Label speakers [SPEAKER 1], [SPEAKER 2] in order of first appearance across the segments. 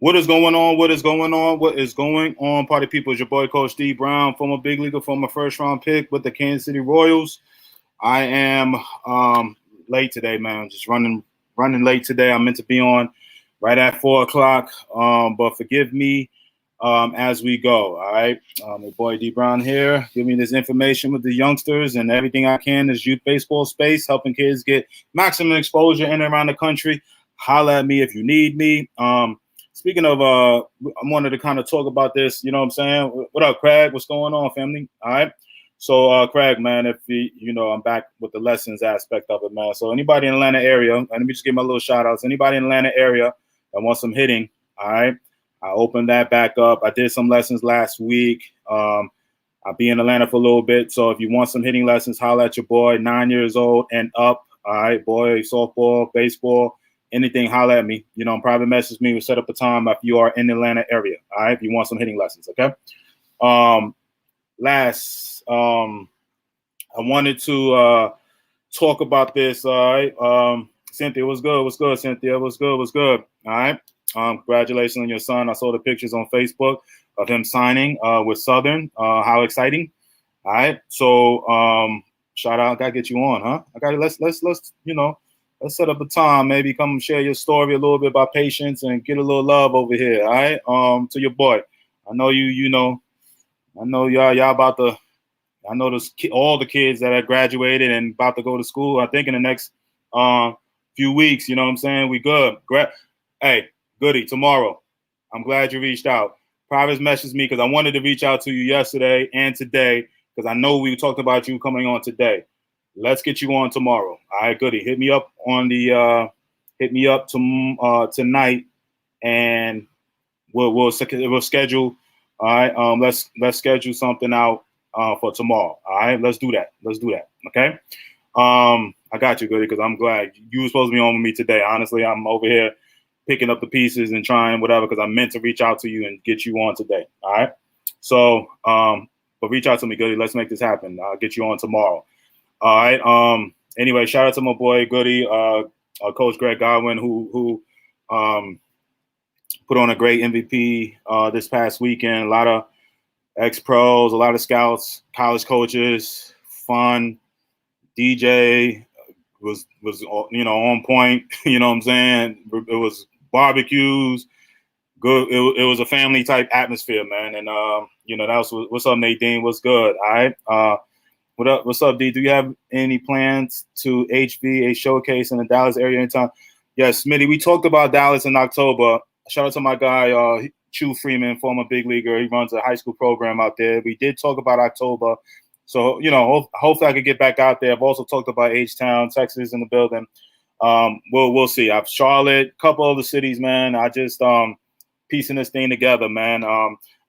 [SPEAKER 1] What is going on? What is going on? What is going on, party people? It's your boy, Coach D Brown, former big leaguer, former first-round pick with the Kansas City Royals. I am late today, man. Just running late today. I meant to be on right at 4 o'clock, but forgive me as we go, all right? My boy D Brown here, giving this information with the youngsters and everything I can is youth baseball space, helping kids get maximum exposure in and around the country. Holla at me if you need me. Speaking of, I wanted to kind of talk about this, you know what I'm saying? What up, Craig? What's going on, family? All right. So, Craig, man, if I'm back with the lessons aspect of it, man. So anybody in the Atlanta area, let me just give my little shout outs. Anybody in the Atlanta area that wants some hitting, all right? I opened that back up. I did some lessons last week. I'll be in Atlanta for a little bit. So if you want some hitting lessons, holla at your boy, 9 years old and up. All right, boy, softball, baseball. Anything, holler at me. Private message me. We'll set up a time if you are in the Atlanta area. All right, if you want some hitting lessons, okay? I wanted to talk about this. All right, Cynthia, what's good? What's good, Cynthia? What's good? What's good? All right. Congratulations on your son. I saw the pictures on Facebook of him signing with Southern. How exciting! All right. So shout out. Gotta get you on, huh? I got let's let's set up a time, maybe come share your story a little bit about patience and get a little love over here, all right? To your boy. I know I know y'all about to, I know all the kids that have graduated and about to go to school, I think in the next few weeks, you know what I'm saying? We good. Hey, Goody, tomorrow. I'm glad you reached out. Private messaged me because I wanted to reach out to you yesterday and today because I know we talked about you coming on today. Let's get you on tomorrow. All right, Goody. Hit me up on the tonight, and we'll schedule. All right. Let's schedule something out for tomorrow. All right. Let's do that. Okay. I got you, Goody, because I'm glad you were supposed to be on with me today. Honestly, I'm over here picking up the pieces and trying whatever because I meant to reach out to you and get you on today. All right. So, but reach out to me, Goody. Let's make this happen. I'll get you on tomorrow. All right. Anyway, shout out to my boy Goody, Coach Greg Godwin, who put on a great MVP this past weekend. A lot of ex-pros, a lot of scouts, college coaches, fun. DJ was on point. You know what I'm saying? It was barbecues. Good. It was a family type atmosphere, man. And that was what's up, Nadine. What's good? All right. What's up, D? Do you have any plans to HV a showcase in the Dallas area anytime? Yes, Smitty, we talked about Dallas in October. Shout out to my guy, Chu Freeman, former big leaguer. He runs a high school program out there. We did talk about October. So, hopefully I could get back out there. I've also talked about H-Town, Texas in the building. We'll see. I've Charlotte, a couple other cities, man. I just piecing this thing together, man.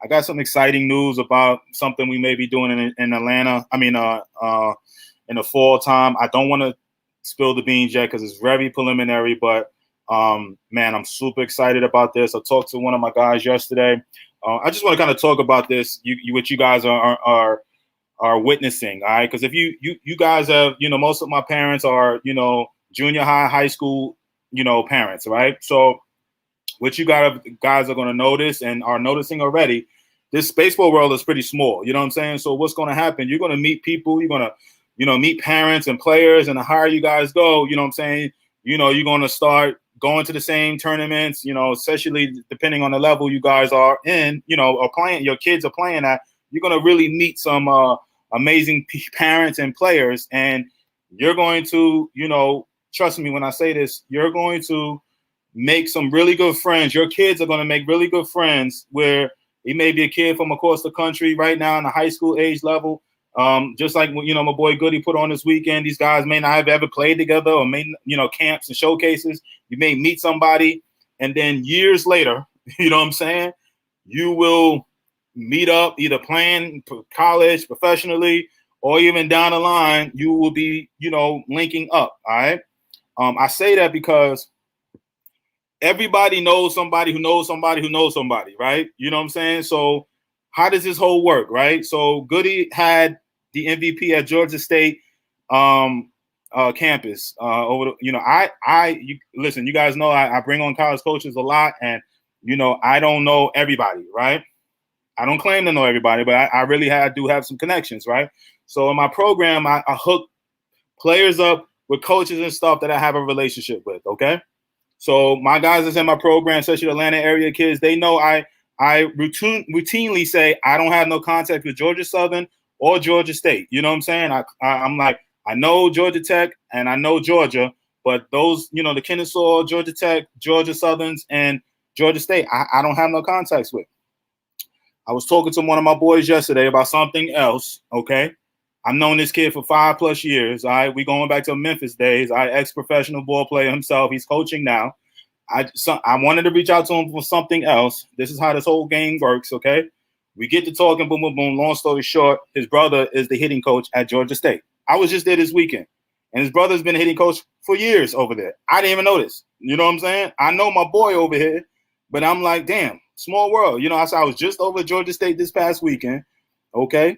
[SPEAKER 1] I got some exciting news about something we may be doing in Atlanta. I mean, in the fall time. I don't want to spill the beans yet because it's very preliminary, but man, I'm super excited about this. I talked to one of my guys yesterday. I just want to kind of talk about this, what you guys are witnessing, all right? Because if you guys have, most of my parents are, junior high school, parents, right? So what you guys are going to notice and are noticing already, this baseball world is pretty small. You know what I'm saying? So what's going to happen? You're going to meet people. You're going to, meet parents and players. And the higher you guys go, you know what I'm saying? You're going to start going to the same tournaments, especially depending on the level you guys are in, or playing, your kids are playing at. You're going to really meet some amazing parents and players. And you're going to, trust me when I say this, you're going to make some really good friends. Your kids are going to make really good friends where it may be a kid from across the country right now in the high school age level. Just like, my boy Goody put on this weekend, these guys may not have ever played together or may, camps and showcases. You may meet somebody and then years later, you know what I'm saying? You will meet up either playing college professionally or even down the line, you will be, linking up. All right. I say that because everybody knows somebody who knows somebody who knows somebody, right? You know what I'm saying? So how does this whole work, right? So Goody had the MVP at Georgia State campus over the, listen, you guys know I bring on college coaches a lot, and I don't know everybody, right? I don't claim to know everybody, but I really do have some connections, right? So in my program, I hook players up with coaches and stuff that I have a relationship with, okay? So my guys that's in my program, especially the Atlanta area kids, they know I routinely say I don't have no contact with Georgia Southern or Georgia State. You know what I'm saying? I'm like, I know Georgia Tech and I know Georgia, but those, the Kennesaw, Georgia Tech, Georgia Southerns, and Georgia State, I don't have no contacts with. I was talking to one of my boys yesterday about something else, okay? I've known this kid for 5+ years. All right, we going back to Memphis days. Ex-professional ball player himself. He's coaching now. I wanted to reach out to him for something else. This is how this whole game works, okay? We get to talking, boom, boom, boom. Long story short, his brother is the hitting coach at Georgia State. I was just there this weekend, and his brother's been a hitting coach for years over there. I didn't even notice. You know what I'm saying? I know my boy over here, but I'm like, damn, small world. I said I was just over Georgia State this past weekend, okay?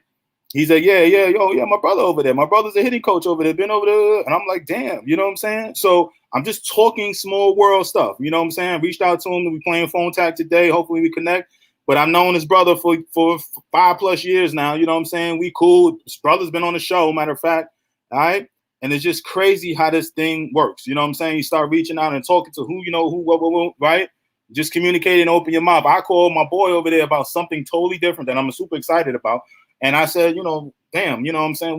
[SPEAKER 1] He's like, yeah, my brother over there. My brother's a hitting coach over there, been over there. And I'm like, damn, you know what I'm saying? So I'm just talking small world stuff. You know what I'm saying? Reached out to him. We're playing phone tag today. Hopefully we connect. But I've known his brother for 5+ years now. You know what I'm saying? We cool. His brother's been on the show, matter of fact. All right. And it's just crazy how this thing works. You know what I'm saying? You start reaching out and talking to who, right? Just communicate and open your mouth. I called my boy over there about something totally different that I'm super excited about. And I said, damn, you know what I'm saying?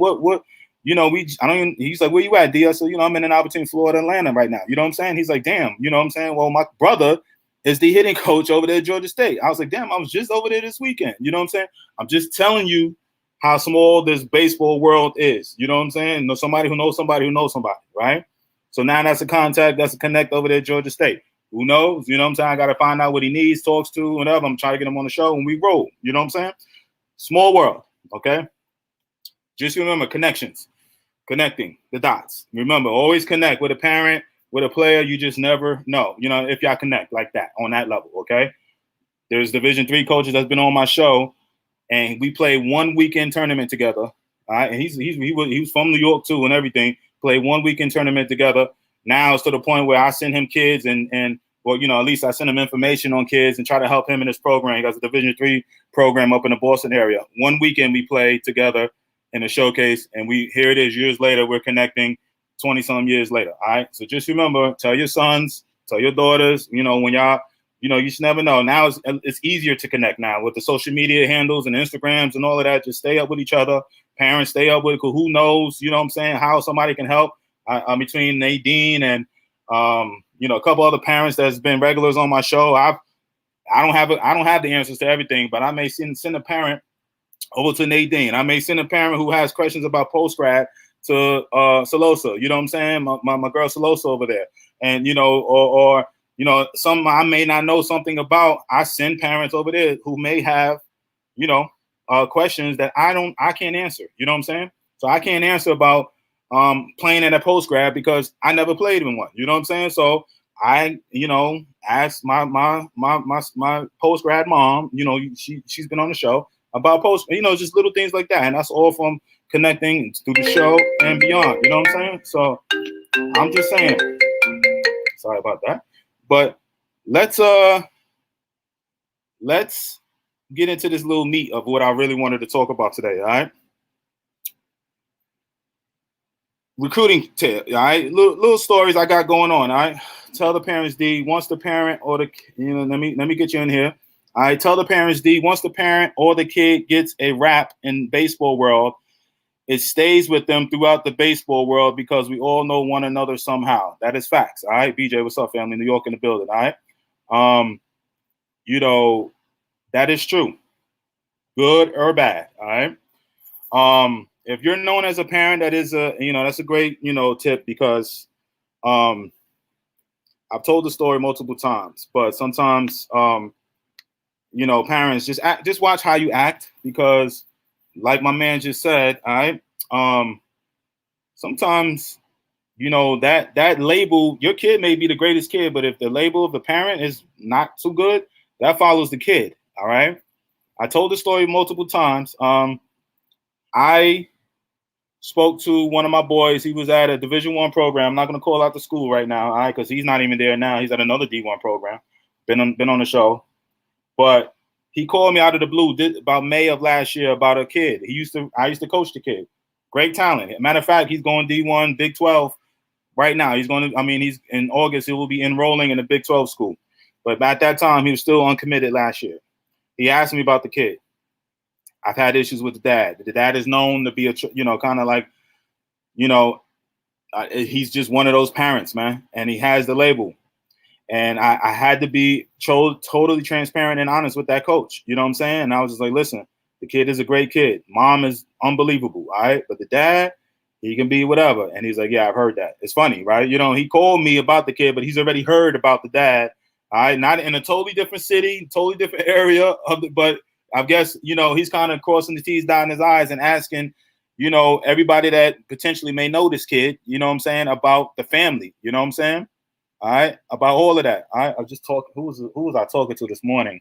[SPEAKER 1] He's like, where you at, D? I said, I'm in an opportunity, Florida, Atlanta right now. You know what I'm saying? He's like, damn, you know what I'm saying? Well, my brother is the hitting coach over there at Georgia State. I was like, damn, I was just over there this weekend. You know what I'm saying? I'm just telling you how small this baseball world is. You know what I'm saying? Somebody who knows somebody who knows somebody, right? So now that's a contact, that's a connect over there at Georgia State. Who knows? You know what I'm saying? I got to find out what he needs, talks to, whatever. I'm trying to get him on the show and we roll. You know what I'm saying? Small world. Okay. Just remember connections, connecting the dots. Remember, always connect with a parent, with a player. You just never know, if y'all connect like that on that level. Okay. There's Division III coaches that's been on my show, and we played one weekend tournament together. All right. And he was from New York too and everything. Played one weekend tournament together. Now it's to the point where I send him kids and at least I send him information on kids and try to help him in his program. He got a Division III program up in the Boston area. One weekend we played together in a showcase, and here it is years later. We're connecting 20-some years later. All right. So just remember, tell your sons, tell your daughters, when y'all, you just never know. Now it's easier to connect now with the social media handles and Instagrams and all of that. Just stay up with each other. Parents stay up with it. Who knows, you know what I'm saying, how somebody can help. Between Nadine and a couple other parents that's been regulars on my show. I don't have the answers to everything, but I may send a parent over to Nadine. I may send a parent who has questions about post-grad to Salosa. You know what I'm saying? My girl Salosa over there. And or some I may not know something about. I send parents over there who may have questions that I can't answer. You know what I'm saying? So I can't answer about playing at a post grad because I never played in one. You know what I'm saying? So I, asked my post grad mom, she's been on the show about post, just little things like that. And that's all from connecting through the show and beyond. You know what I'm saying? So I'm just saying, sorry about that. But let's get into this little meat of what I really wanted to talk about today. All right. Recruiting tip, all right. Little stories I got going on. All right. Tell the parents, D, once the parent or the let me get you in here. All right. Tell the parents, D, once the parent or the kid gets a rap in baseball world, it stays with them throughout the baseball world because we all know one another somehow. That is facts. All right. BJ, what's up, family? New York in the building. All right. That is true. Good or bad. All right. If you're known as a parent, that is that's a great, tip because I've told the story multiple times, but sometimes, parents just watch how you act because like my man just said, all right. Sometimes, that label, your kid may be the greatest kid, but if the label of the parent is not too good, that follows the kid. All right. I told the story multiple times. I spoke to one of my boys. He was at a Division I program. I'm not going to call out the school right now, all right, because he's not even there now. He's at another D1 program. been on the show, but he called me out of the blue about May of last year about a kid. I used to coach the kid. Great talent. Matter of fact, he's going D1, Big 12 right now. He's in August, he will be enrolling in a Big 12 school. But at that time, he was still uncommitted last year. He asked me about the kid. I've had issues with the dad. The dad is known to be kind of like, he's just one of those parents, man. And he has the label. And I had to be totally transparent and honest with that coach. You know what I'm saying? And I was just like, listen, the kid is a great kid. Mom is unbelievable. All right. But the dad, he can be whatever. And he's like, yeah, I've heard that. It's funny, right? He called me about the kid, but he's already heard about the dad. All right. Not in a totally different city, totally different area but I guess, he's kind of crossing the T's, dotting his I's and asking, everybody that potentially may know this kid, you know what I'm saying, about the family. You know what I'm saying? All right, about all of that. All right, I just talked. Who was I talking to this morning?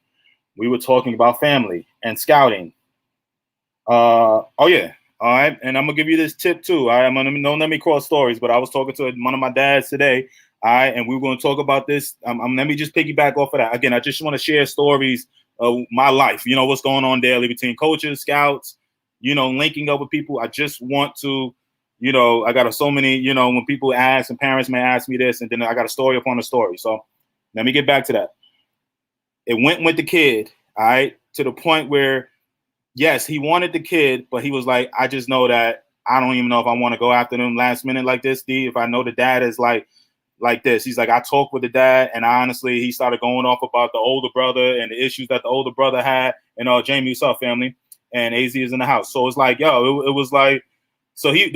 [SPEAKER 1] We were talking about family and scouting. Oh yeah. All right, and I'm gonna give you this tip too. All right, don't let me cross stories, but I was talking to one of my dads today. All right, and we were going to talk about this. Let me just piggyback off of that. Again, I just want to share stories of my life. What's going on daily between coaches, scouts. Linking up with people. I just want to. I got so many, when people ask and parents may ask me this, and then I got a story upon a story. So let me get back to that. It went with the kid, all right, to the point where, yes, he wanted the kid, but he was like, I just know that I don't even know if I want to go after them last minute like this, D. If I know the dad is like this. He's like, I talked with the dad, and honestly, he started going off about the older brother and the issues that the older brother had. And Jamie, what's up, family? And AZ is in the house. So it's like, it was like, so the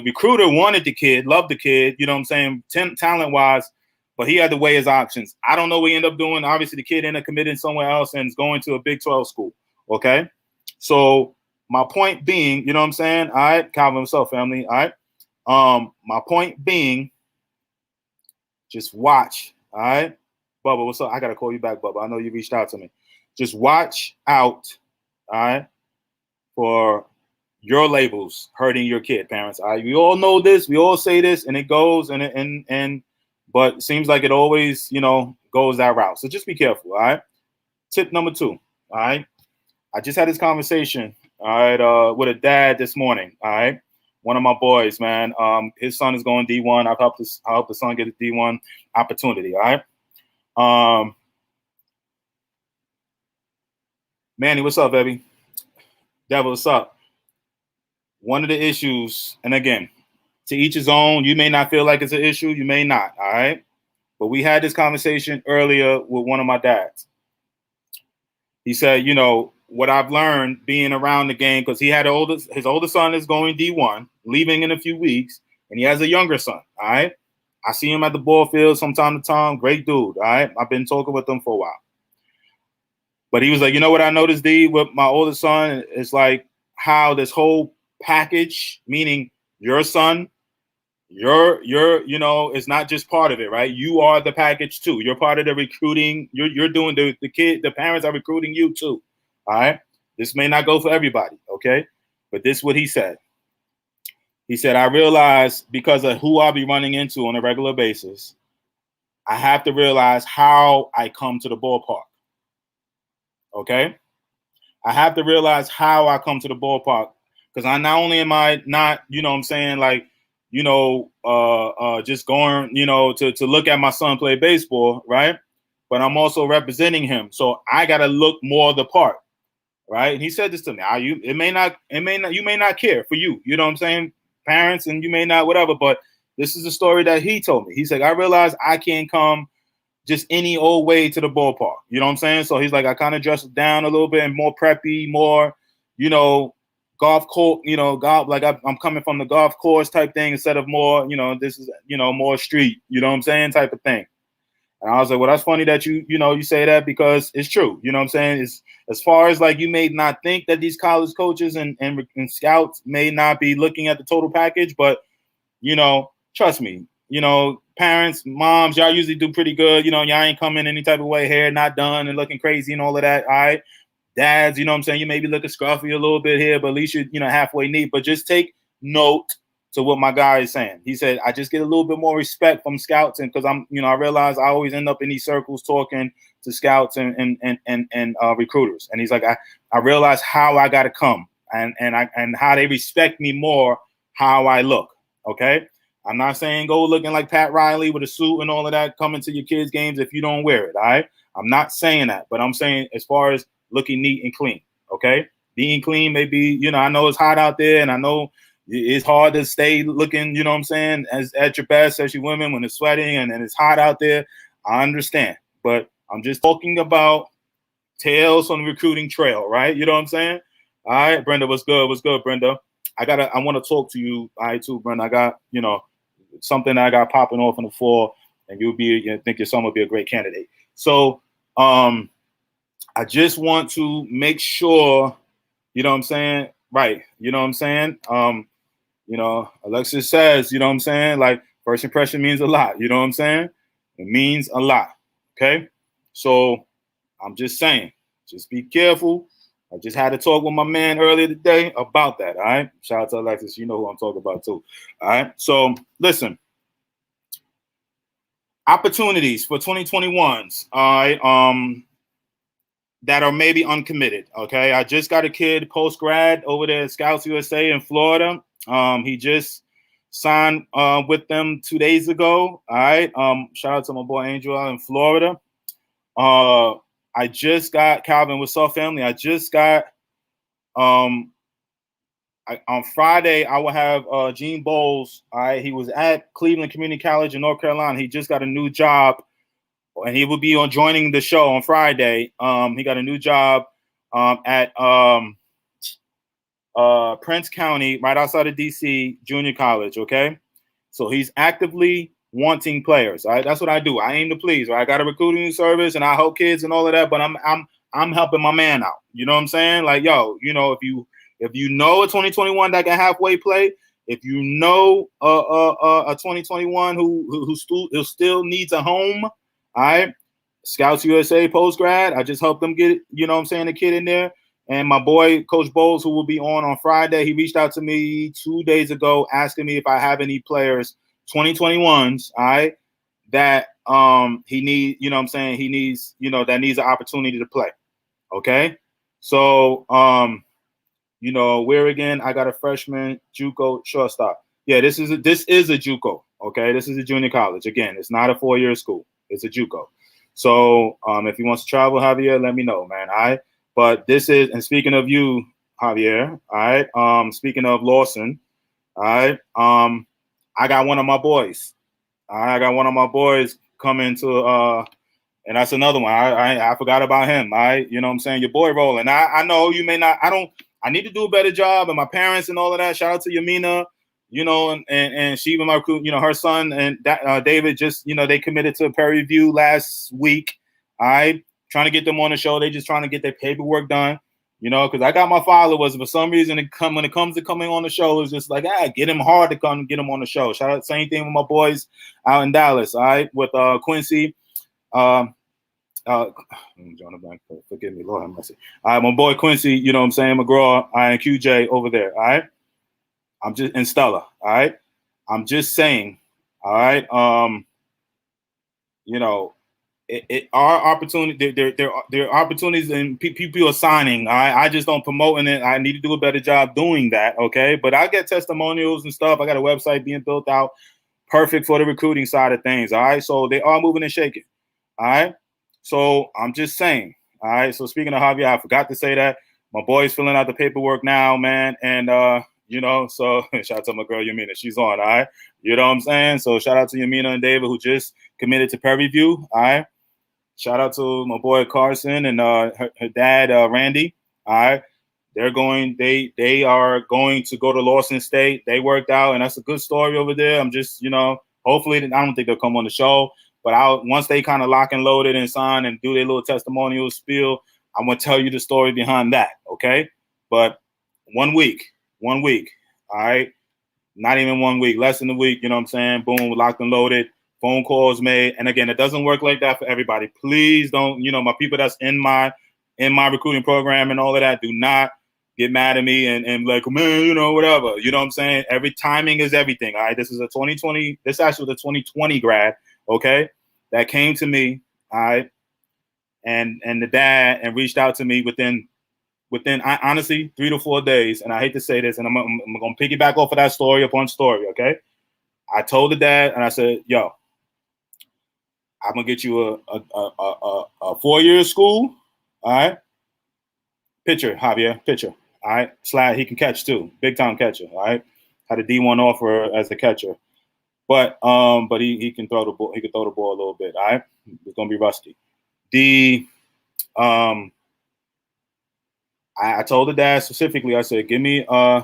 [SPEAKER 1] recruiter wanted the kid, loved the kid, you know what I'm saying, talent wise, but he had to weigh his options. I don't know what he ended up doing. Obviously, the kid ended up committing somewhere else and is going to a Big 12 school. Okay, so my point being, you know what I'm saying. All right, Calvin, what's up, family? All right, my point being, just watch. All right, Bubba, what's up? I gotta call you back, Bubba. I know you reached out to me. Just watch out. All right, for your labels hurting your kid, parents. We all know this. We all say this, and it goes but it seems like it always, goes that route. So just be careful. All right. Tip number 2. All right. I just had this conversation. All right, with a dad this morning. All right. One of my boys, man. His son is going D1. I helped the son get a D1 opportunity. All right. Manny, what's up, baby? Devil, what's up? One of the issues, and again, to each his own, you may not feel like it's an issue, you may not, all right? But we had this conversation earlier with one of my dads. He said, what I've learned being around the game, because he had his older son is going D1, leaving in a few weeks, and he has a younger son, all right? I see him at the ball field from time to time, great dude, all right? I've been talking with him for a while. But he was like, what I noticed, D, with my older son is like how this whole package, meaning your son, it's not just part of it, right? You are the package too. You're part of the recruiting. You're doing the parents are recruiting you too. All right. This may not go for everybody. Okay. But this is what he said. He said, I realize because of who I'll be running into on a regular basis, I have to realize how I come to the ballpark. Okay. I have to realize how I come to the ballpark. Because I not only am I not, what I'm saying, like, just going, to look at my son play baseball, right? But I'm also representing him. So I got to look more the part, right? And he said this to me. You may not care for you. You know what I'm saying? Parents, and you may not, whatever. But this is a story that he told me. He's like, I realized I can't come just any old way to the ballpark. You know what I'm saying? So he's like, I kind of dress down a little bit and more preppy, more, golf court, golf, like I'm coming from the golf course type thing instead of more, this is, more street, you know what I'm saying, type of thing. And I was like, well, that's funny that you say that because it's true. You know what I'm saying? It's as far as like you may not think that these college coaches and scouts may not be looking at the total package, but, trust me, parents, moms, y'all usually do pretty good. Y'all ain't coming any type of way, hair not done and looking crazy and all of that. All right. Dads, you know what I'm saying? You may be looking scruffy a little bit here, but at least you're, halfway neat. But just take note to what my guy is saying. He said, I just get a little bit more respect from scouts, and because I realize I always end up in these circles talking to scouts and recruiters. And he's like, I realize how I got to come and how they respect me more, how I look. Okay. I'm not saying go looking like Pat Riley with a suit and all of that, coming to your kids' games if you don't wear it. All right. I'm not saying that, but I'm saying as far as looking neat and clean. Okay. Being clean may be, I know it's hot out there, and I know it's hard to stay looking, you know what I'm saying, as at your best, especially women when it's sweating and it's hot out there. I understand. But I'm just talking about tales on the recruiting trail, right? You know what I'm saying? All right, Brenda, what's good? What's good, Brenda? I want to talk to you, all right, too, Brenda. I got, something I got popping off in the fall, and think your son would be a great candidate. So I just want to make sure, you know what I'm saying? Right. You know what I'm saying? Alexis says, you know what I'm saying? Like, first impression means a lot. You know what I'm saying? It means a lot. Okay. So I'm just saying, just be careful. I just had to talk with my man earlier today about that. All right. Shout out to Alexis. You know who I'm talking about too. All right. So listen, opportunities for 2021s. All right. That are maybe uncommitted. Okay. I just got a kid post-grad over there at Scouts USA in Florida. He just signed with them 2 days ago. All right. Shout out to my boy Angel out in Florida. I just got Calvin. What's up, family? I just got on Friday. I will have Gene Bowles. All right. He was at Cleveland Community College in North Carolina. He just got a new job, and he will be joining the show on Friday. He got a new job at Prince County, right outside of DC Junior College. Okay, so he's actively wanting players. All right, that's what I do. I aim to please. Right? I got a recruiting service, and I help kids and all of that. But I'm helping my man out. You know what I'm saying? Like, yo, if you know a 2021 that can halfway play, if you know a 2021 who still needs a home, all right. Scouts USA post grad. I just helped them get, the kid in there. And my boy, Coach Bowles, who will be on Friday, he reached out to me 2 days ago asking me if I have any players, 2021s, all right, that he needs, he needs, that needs an opportunity to play. Okay. So, where again, I got a freshman JUCO shortstop. Yeah, this is a JUCO. Okay. This is a junior college. Again, it's not a 4-year school. It's a JUCO. So if he wants to travel, Javier, let me know, man. All right. But this is, and speaking of you, Javier, all right. Speaking of Lawson, all right. I got one of my boys. I got one of my boys coming to and that's another one. I forgot about him. All right. You know what I'm saying? Your boy rolling. I know you may not, I need to do a better job, and my parents and all of that. Shout out to Yamina, and she even my her son and David just, they committed to a peer review last week. All right. Trying to get them on the show. They just trying to get their paperwork done, because I got my followers. For some reason, when it comes to coming on the show, it's just like, get him hard to come get him on the show. Shout out, same thing with my boys out in Dallas. All right. With Quincy. Forgive me, Lord have mercy. All right, my boy Quincy, you know what I'm saying, McGraw, and QJ over there. All right. I'm just and Stella. All right. I'm just saying. All right. Our opportunity. There are opportunities, and people are signing. All right. I just don't promote it. I need to do a better job doing that. Okay. But I get testimonials and stuff. I got a website being built out, perfect for the recruiting side of things. All right. So they are moving and shaking. All right. So I'm just saying. All right. So speaking of Javier, I forgot to say that my boy's filling out the paperwork now, man. And so shout out to my girl Yamina. She's on. All right. You know what I'm saying? So shout out to Yamina and David, who just committed to peer review. All right. Shout out to my boy Carson and her dad Randy. All right. They are going to go to Lawson State. They worked out, and that's a good story over there. I'm just, hopefully, I don't think they'll come on the show. But once they kind of lock and load it and sign and do their little testimonial spiel, I'm going to tell you the story behind that, okay? But 1 week, all right? Not even 1 week, less than a week, you know what I'm saying? Boom, locked and loaded, phone calls made. And again, it doesn't work like that for everybody. Please don't, my people that's in my recruiting program and all of that, do not get mad at me and like, man, you know, whatever. You know what I'm saying? Every timing is everything. All right. This is a 2020. This actually was a 2020 grad. Okay. That came to me. All right. And the dad and reached out to me within honestly 3 to 4 days. And I hate to say this, and I'm going to piggyback off of that story upon story. Okay. I told the dad and I said, yo, I'm going to get you a 4-year school. All right. Pitcher, Javier, pitcher. All right. Slide, he can catch too. Big time catcher. All right. Had a D1 offer as a catcher. But he can throw the ball. He can throw the ball a little bit. All right. It's gonna be rusty. I told the dad specifically, I said, give me I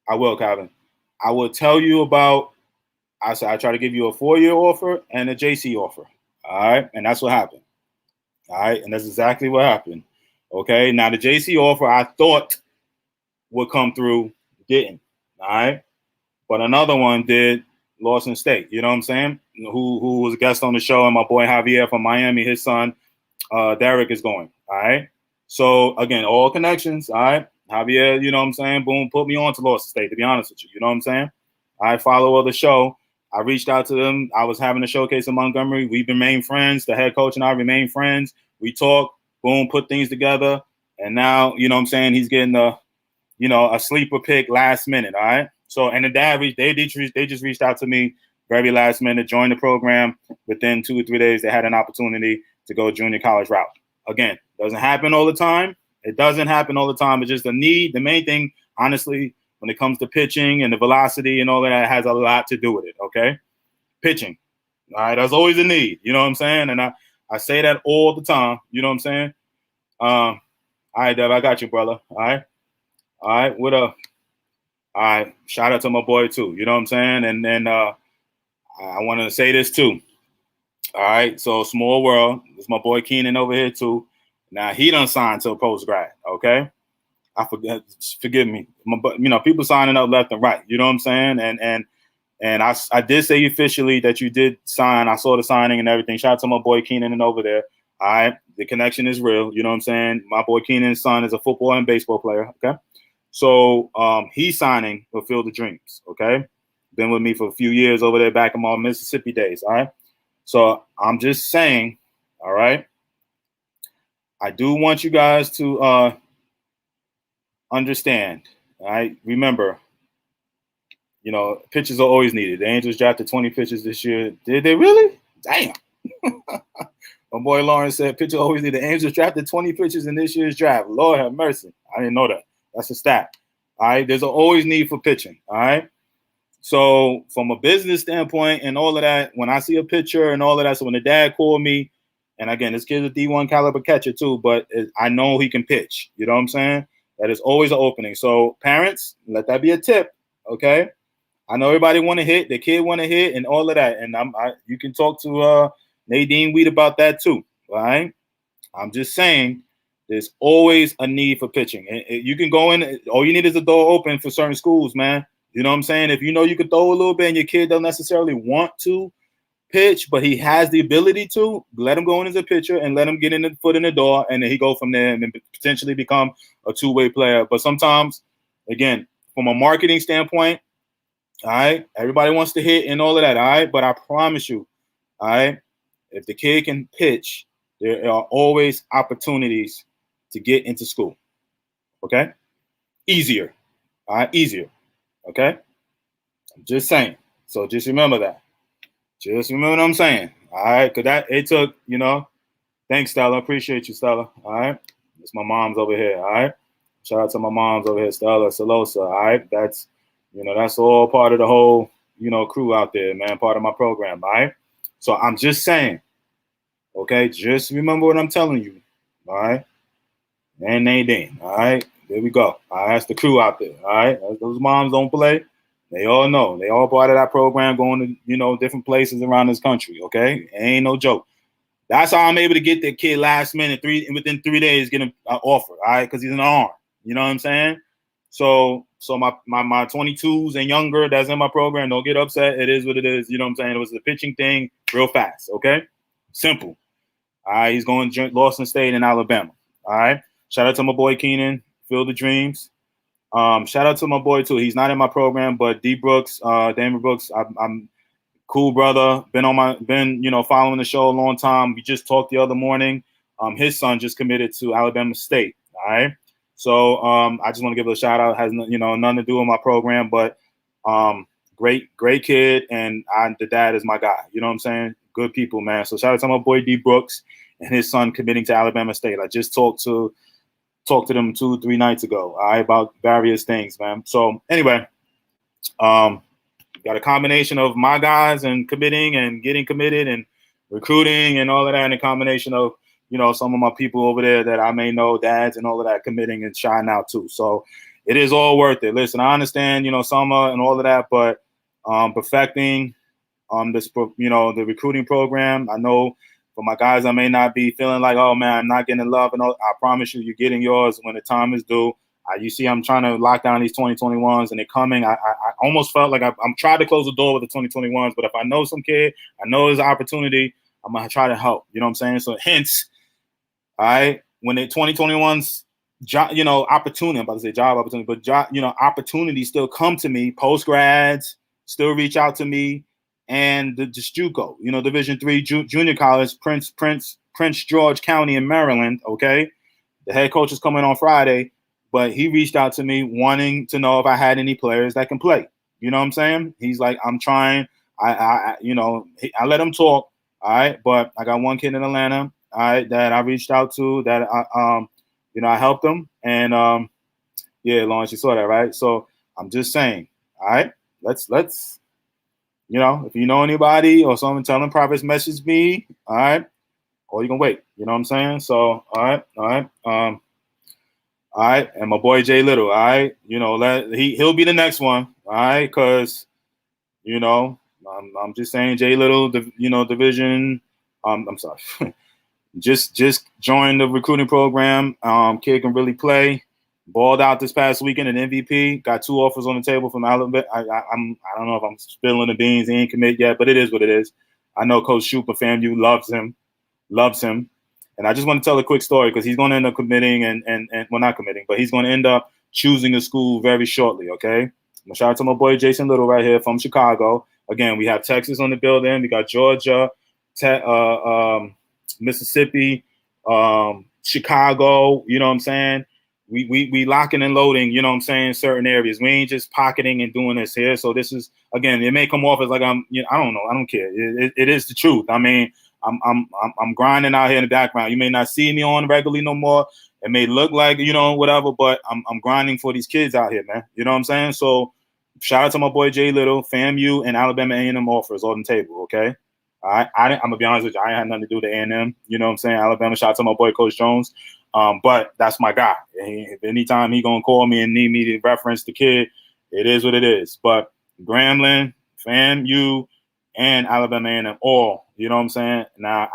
[SPEAKER 1] will, Calvin. I will tell you about, I said I try to give you a 4-year offer and a JC offer. All right. And that's what happened. All right. And that's exactly what happened. Okay. Now the JC offer I thought would come through, didn't. All right. But another one did, Lawson State. You know what I'm saying? Who was a guest on the show, and my boy Javier from Miami, his son, Derek is going. All right. So again, all connections. All right. Javier, you know what I'm saying? Boom, put me on to Lawson State, to be honest with you. You know what I'm saying? I follow the show. I reached out to them. I was having a showcase in Montgomery. We've remained friends. The head coach and I remain friends. We talk, boom, put things together. And now, you know what I'm saying, he's getting a sleeper pick last minute. All right. So, and the dad they just reached out to me very last minute, joined the program. Within 2 or 3 days, they had an opportunity to go junior college route. Again, doesn't happen all the time. It doesn't happen all the time. It's just a need. The main thing, honestly, when it comes to pitching and the velocity and all of that, has a lot to do with it. Okay. Pitching. All right. That's always a need. You know what I'm saying? And I say that all the time. You know what I'm saying? All right, Dev, I got you, brother. All right. All right. What up? All right. Shout out to my boy too. You know what I'm saying? And then I want to say this too. All right. So small world. There's my boy Keenan over here too. Now he done signed to a post grad. Okay. Forgive me. People signing up left and right. You know what I'm saying? And I did say officially that you did sign. I saw the signing and everything. Shout out to my boy Keenan and over there. All right. The connection is real. You know what I'm saying? My boy Keenan's son is a football and baseball player. Okay. So he's signing for Field of Dreams. Okay. Been with me for a few years over there back in my Mississippi days. All right. So I'm just saying, all right, I do want you guys to understand. All right. Remember, pitches are always needed. The Angels drafted 20 pitchers this year. Did they really? Damn. My boy Lawrence said pitchers always need. The Angels drafted 20 pitchers in this year's draft. Lord have mercy. I didn't know that. That's a stat. All right. There's always need for pitching. All right. So from a business standpoint and all of that, when I see a pitcher and all of that, so when the dad called me, and again, this kid's a D1 caliber catcher too, but I know he can pitch. You know what I'm saying? That is always an opening. So parents, let that be a tip. Okay. I know everybody want to hit, the kid want to hit and all of that. And you can talk to Nadine Weed about that too. All right. I'm just saying there's always a need for pitching. You can go in, all you need is a door open for certain schools, man. You know what I'm saying? If you know you could throw a little bit and your kid doesn't necessarily want to pitch, but he has the ability to, let him go in as a pitcher and let him get in the foot in the door, and then he go from there and then potentially become a two-way player. But sometimes, again, from a marketing standpoint, all right, everybody wants to hit and all of that, all right? But I promise you, all right, if the kid can pitch, there are always opportunities to get into school, okay? Easier, all right? Easier, okay? I'm just saying. So just remember that. Just remember what I'm saying, all right? Because it took, thanks, Stella. Appreciate you, Stella, all right? It's my mom's over here, all right? Shout out to my mom's over here, Stella, Salosa, all right? That's all part of the whole, crew out there, man, part of my program, all right? So I'm just saying, okay? Just remember what I'm telling you, all right? And Nadine, all right? There we go. All right, that's the crew out there, all right? Those moms don't play. They all know. They all part of that program going to, different places around this country, okay? It ain't no joke. That's how I'm able to get the kid last minute, within 3 days, get an offer, all right? Because he's an arm. You know what I'm saying? So my 22s and younger that's in my program, don't get upset. It is what it is. You know what I'm saying? It was the pitching thing real fast, okay? Simple. All right, he's going to Lawson State in Alabama, all right? Shout out to my boy Keenan, Field the Dreams. Shout out to my boy too. He's not in my program, but D Brooks, Damon Brooks. I'm cool brother. Been following the show a long time. We just talked the other morning. His son just committed to Alabama State. All right. So I just want to give it a shout out. It has nothing to do with my program, but great kid, and the dad is my guy. You know what I'm saying? Good people, man. So shout out to my boy D Brooks and his son committing to Alabama State. I just talked to them 2-3 nights ago, all right, about various things, man. So anyway, got a combination of my guys and committing and getting committed and recruiting and all of that, and a combination of some of my people over there that I may know, dads and all of that, committing and shining out too. So it is all worth it. Listen, I understand, summer and all of that, but perfecting this, the recruiting program. I know for my guys, I may not be feeling like, oh man, I'm not getting love, and all. I promise you, you're getting yours when the time is due. You see, I'm trying to lock down these 2021s, and they're coming. I almost felt like I'm trying to close the door with the 2021s, but if I know some kid, I know there's an opportunity, I'm gonna try to help. You know what I'm saying? So hence, all right, when the 2021s, opportunity, I'm about to say job opportunity, but opportunities still come to me. Post grads still reach out to me, and the JUCO, Division III junior college, Prince George County in Maryland. Okay, the head coach is coming on Friday, but he reached out to me wanting to know if I had any players that can play. You know what I'm saying? He's like, I'm trying. I let him talk. All right, but I got one kid in Atlanta, all right, that I reached out to, that I helped them, and yeah, Lawrence, you saw that, right? So I'm just saying, all right, let's if you know anybody or someone, tell them private message me, all right, or you can wait. You know what I'm saying? So all right, and my boy Jay Little, all right, he'll be the next one, all right, because I'm just saying Jay Little, division. I'm sorry. just joined the recruiting program. Kid can really play. Balled out this past weekend, an MVP. Got 2 offers on the table from Alabama. I don't know if I'm spilling the beans. He ain't commit yet, but it is what it is. I know Coach Schuper, FAMU, loves him. And I just want to tell a quick story because he's going to end up committing and well, not committing, but he's going to end up choosing a school very shortly. Okay. Shout out to my boy Jason Little right here from Chicago. Again, we have Texas on the building. We got Georgia, Mississippi, Chicago. You know what I'm saying? We locking and loading. You know what I'm saying? Certain areas. We ain't just pocketing and doing this here. So this is, again, it may come off as like I don't know. I don't care. It is the truth. I mean, I'm grinding out here in the background. You may not see me on regularly no more. It may look like, whatever, but I'm grinding for these kids out here, man. You know what I'm saying? So shout out to my boy Jay Little, FAMU, and Alabama A&M offers on the table, okay? All right. I'm going to be honest with you. I ain't had nothing to do with the A&M. You know what I'm saying? Alabama, shout out to my boy Coach Jones. But that's my guy. If anytime he going to call me and need me to reference the kid, it is what it is. But Grambling, FAMU, and Alabama A&M all, you know what I'm saying? Now,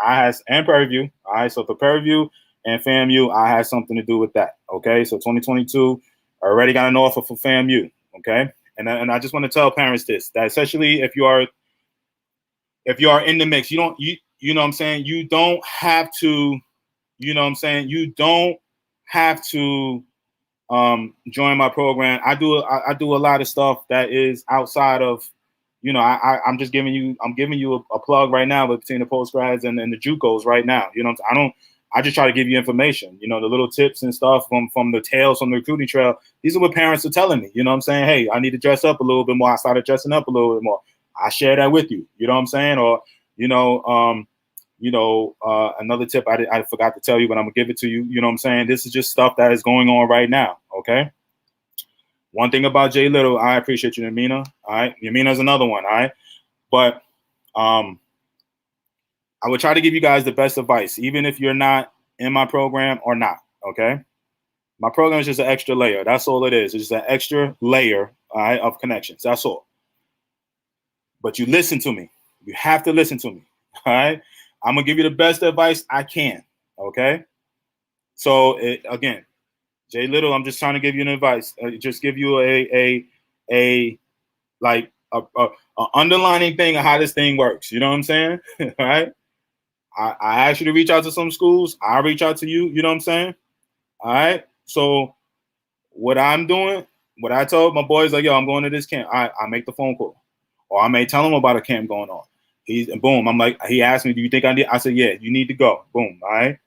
[SPEAKER 1] and Prairie View. All right. So for Prairie View and FAMU, I had something to do with that. Okay. So 2022, I already got an offer for FAMU. Okay. And I just want to tell parents this, that especially if you are in the mix, you know what I'm saying? You don't have to, you know what I'm saying? You don't have to join my program. I do a lot of stuff that is outside of, I'm giving you a plug right now between the post grads and the JUCOs right now. You know, I just try to give you information, the little tips and stuff from the tales from the recruiting trail. These are what parents are telling me, you know what I'm saying? Hey, I need to dress up a little bit more. I started dressing up a little bit more. I share that with you, you know what I'm saying? Or, another tip I forgot to tell you, but I'm gonna give it to you. You know what I'm saying? This is just stuff that is going on right now. Okay. One thing about Jay Little, I appreciate you, Yamina. All right. Yamina's another one. All right. But I would try to give you guys the best advice, even if you're not in my program or not. Okay. My program is just an extra layer. That's all it is. It's just an extra layer, all right, of connections. That's all. But you listen to me. You have to listen to me. All right. I'm going to give you the best advice I can. Okay. So again, Jay Little, I'm just trying to give you an advice. Just give you a underlining thing of how this thing works. You know what I'm saying? All right. I asked you to reach out to some schools. I reach out to you. You know what I'm saying? All right. So what I'm doing, what I told my boys, like, yo, I'm going to this camp. I make the phone call, or I may tell him about a camp going on. He's boom. I'm like, he asked me, do you think I need? I said, yeah, you need to go. Boom. All right.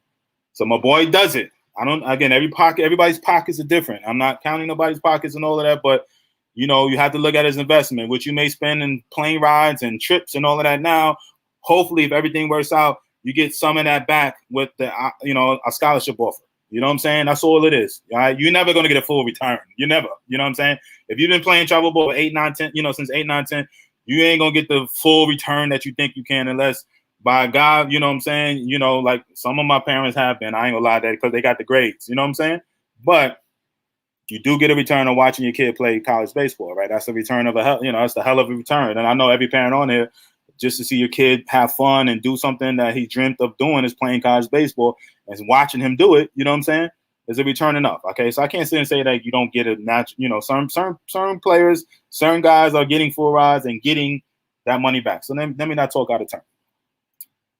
[SPEAKER 1] So my boy does it. I don't. Again, everybody's pockets are different. I'm not counting nobody's pockets and all of that, but you know, you have to look at his investment, which you may spend in plane rides and trips and all of that. Now, hopefully, if everything works out, you get some of that back with the, you know, a scholarship offer. You know what I'm saying? That's all it is. All right? You're never going to get a full return. You never. You know what I'm saying? If you've been playing travel ball 8, 9, 10, you know, since 8, 9, 10, you ain't going to get the full return that you think you can unless by God, you know what I'm saying? You know, like some of my parents have been. I ain't going to lie to that because they got the grades. You know what I'm saying? But you do get a return on watching your kid play college baseball, right? That's the return of that's the hell of a return. And I know every parent on here, just to see your kid have fun and do something that he dreamt of doing is playing college baseball, and watching him do it, you know what I'm saying, is a return enough. Okay, so I can't sit and say that you don't get a natural, you know, certain players, certain guys are getting full rides and getting that money back. So let me not talk out of turn.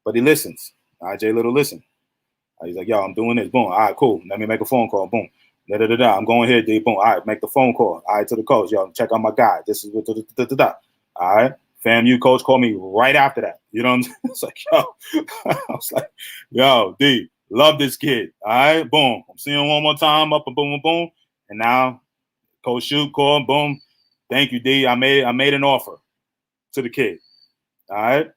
[SPEAKER 1] But he listens. All right, Jay Little, listen. He's like, yo, I'm doing this. Boom. All right, cool. Let me make a phone call. Boom. I'm going here, D. Boom. All right, make the phone call. All right, to the coach. Yo, check out my guy. This is what. All right. FAMU coach called me right after that. You know what I'm saying? It's like, yo. I was like, yo, D, love this kid. All right, boom. I'm seeing him one more time. Up and boom, boom, boom. And now Coach Shoot called. Boom. Thank you, D. I made an offer to the kid. All right.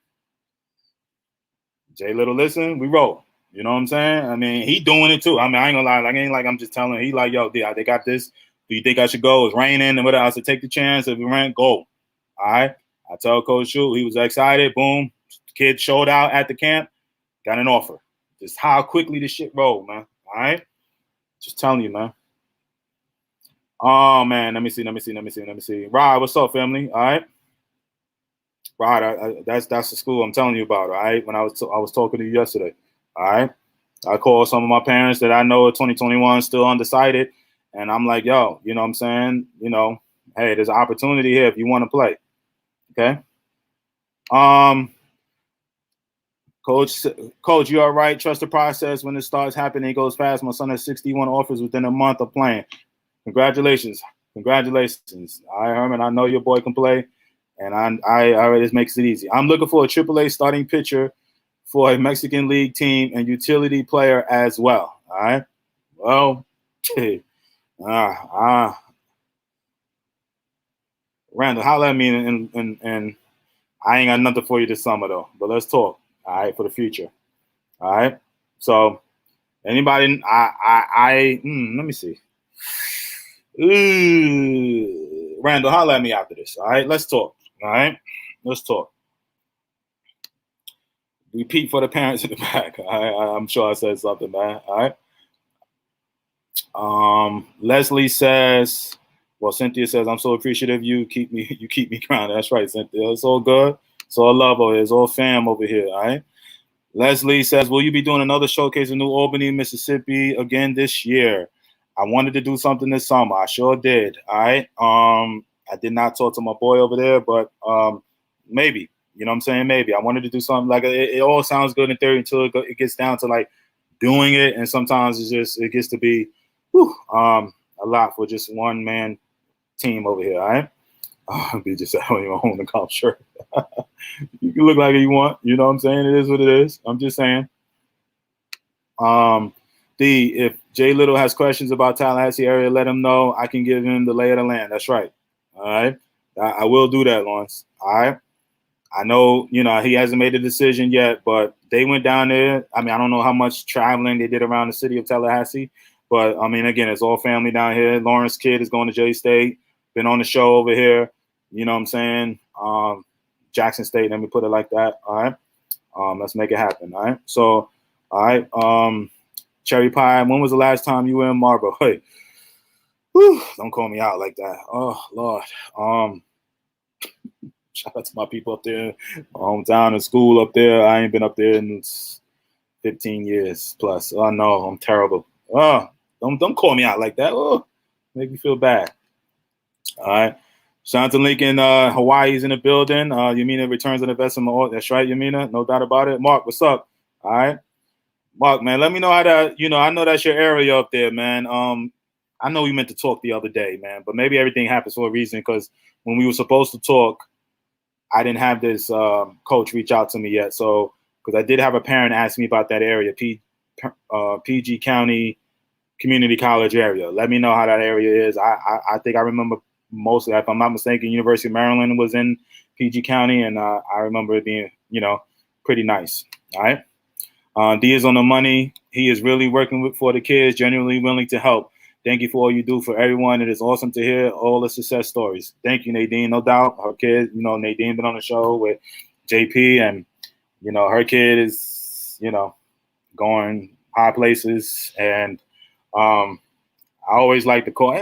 [SPEAKER 1] Jay Little, listen, we roll. You know what I'm saying? I mean, he doing it too. I mean, I ain't gonna lie. Like, ain't like I'm just telling him. He like, yo, D, they got this. Do you think I should go? It's raining and whatever. I said, take the chance. If it rain, go. All right. I tell Coach Shoot, he was excited. Boom. Kid showed out at the camp. Got an offer. Just how quickly this shit rolled, man. All right. Just telling you, man. Oh, man. Let me see. Rod, what's up, family? All right. Rod, that's the school I'm telling you about, all right? When I was talking to you yesterday, all right? I called some of my parents that I know are 2021 still undecided, and I'm like, yo, you know what I'm saying? You know, hey, there's an opportunity here if you want to play, okay? Coach, you all right? Trust the process. When it starts happening, it goes fast. My son has 61 offers within a month of playing. Congratulations. All right, Herman, I know your boy can play. And I this makes it easy. I'm looking for a AAA starting pitcher for a Mexican League team and utility player as well. All right. Well, Randall, holla at me and I ain't got nothing for you this summer though. But let's talk. All right, for the future. All right. So anybody, let me see. Randall, holla at me after this. All right, let's talk. All right, let's talk. Repeat for the parents in the back. I'm sure I said something, man. All right. Leslie says, well, Cynthia says, I'm so appreciative you keep me grounded. That's right, Cynthia. It's all good. It's all love over here. It's all fam over here. All right. Leslie says, will you be doing another showcase in New Albany, Mississippi again this year? I wanted to do something this summer. I sure did. All right. I did not talk to my boy over there, but maybe. You know what I'm saying? Maybe. I wanted to do something like it all sounds good in theory until it gets down to like doing it. And sometimes it gets to be a lot for just one man team over here. All right. Be just having your own account shirt. You can look like you want. You know what I'm saying? It is what it is. I'm just saying. If Jay Little has questions about Tallahassee area, let him know. I can give him the lay of the land. That's right. All right. I will do that, Lawrence. All right. I know, you know, he hasn't made a decision yet, but they went down there. I mean, I don't know how much traveling they did around the city of Tallahassee, but I mean, again, it's all family down here. Lawrence kid is going to J State, been on the show over here. You know what I'm saying? Jackson State, let me put it like that. All right. Let's make it happen. All right. So, all right. Cherry Pie, when was the last time you were in Marlboro? Hey, don't call me out like that. Oh, Lord. Shout out to my people up there, hometown and school up there. I ain't been up there in 15 years plus. Oh no, I'm terrible. Oh, don't call me out like that. Oh, make me feel bad. All right. Shout out to Lincoln, Hawaii's in the building. Yamina returns on investment. That's right, Yamina. No doubt about it. Mark, what's up? All right. Mark, man, let me know how to, I know that's your area up there, man. I know we meant to talk the other day, man, but maybe everything happens for a reason, because when we were supposed to talk, I didn't have this coach reach out to me yet. So, because I did have a parent ask me about that area, PG County Community College area. Let me know how that area is. I think I remember mostly, if I'm not mistaken, University of Maryland was in PG County, and I remember it being, pretty nice. All right. D is on the money. He is really working for the kids, genuinely willing to help. Thank you for all you do for everyone. It is awesome to hear all the success stories. Thank you, Nadine. No doubt. Her kid, Nadine been on the show with JP, and, her kid is, going high places. And I always like to call.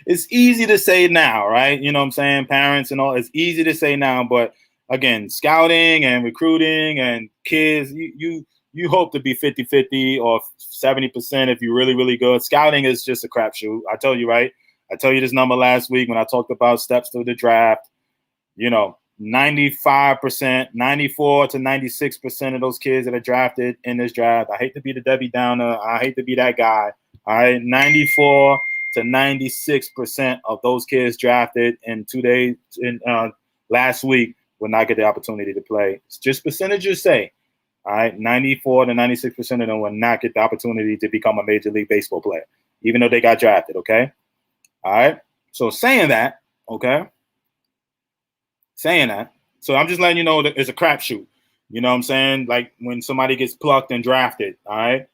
[SPEAKER 1] It's easy to say now, right? You know what I'm saying? Parents and all. It's easy to say now, but again, scouting and recruiting and kids, you hope to be 50-50 or 70% if you're really, really good. Scouting is just a crapshoot. I tell you, right? I tell you this number last week when I talked about steps to the draft. 95%, 94 to 96% of those kids that are drafted in this draft. I hate to be the Debbie Downer. I hate to be that guy. All right, 94 to 96% of those kids drafted in 2 days last week will not get the opportunity to play. It's just percentages say. All right, 94 to 96% of them will not get the opportunity to become a Major League Baseball player, even though they got drafted, okay? All right, so saying that, so I'm just letting you know that it's a crapshoot. You know what I'm saying? Like when somebody gets plucked and drafted, all right?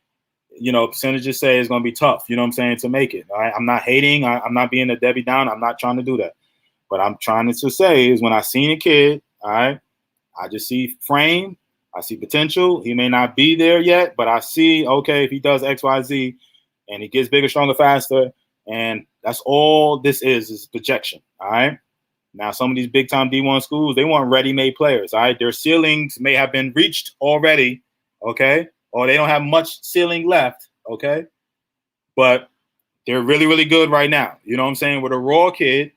[SPEAKER 1] Percentages say it's going to be tough, you know what I'm saying, to make it, all right? I'm not hating. I'm not being a Debbie Downer. I'm not trying to do that. But I'm trying to say is when I seen a kid, all right, I just see frame. I see potential. He may not be there yet, but I see, okay, if he does X, Y, Z, and he gets bigger, stronger, faster, and that's all this is projection, all right? Now, some of these big-time D1 schools, they want ready-made players, all right? Their ceilings may have been reached already, okay? Or they don't have much ceiling left, okay? But they're really, really good right now. You know what I'm saying? With a raw kid,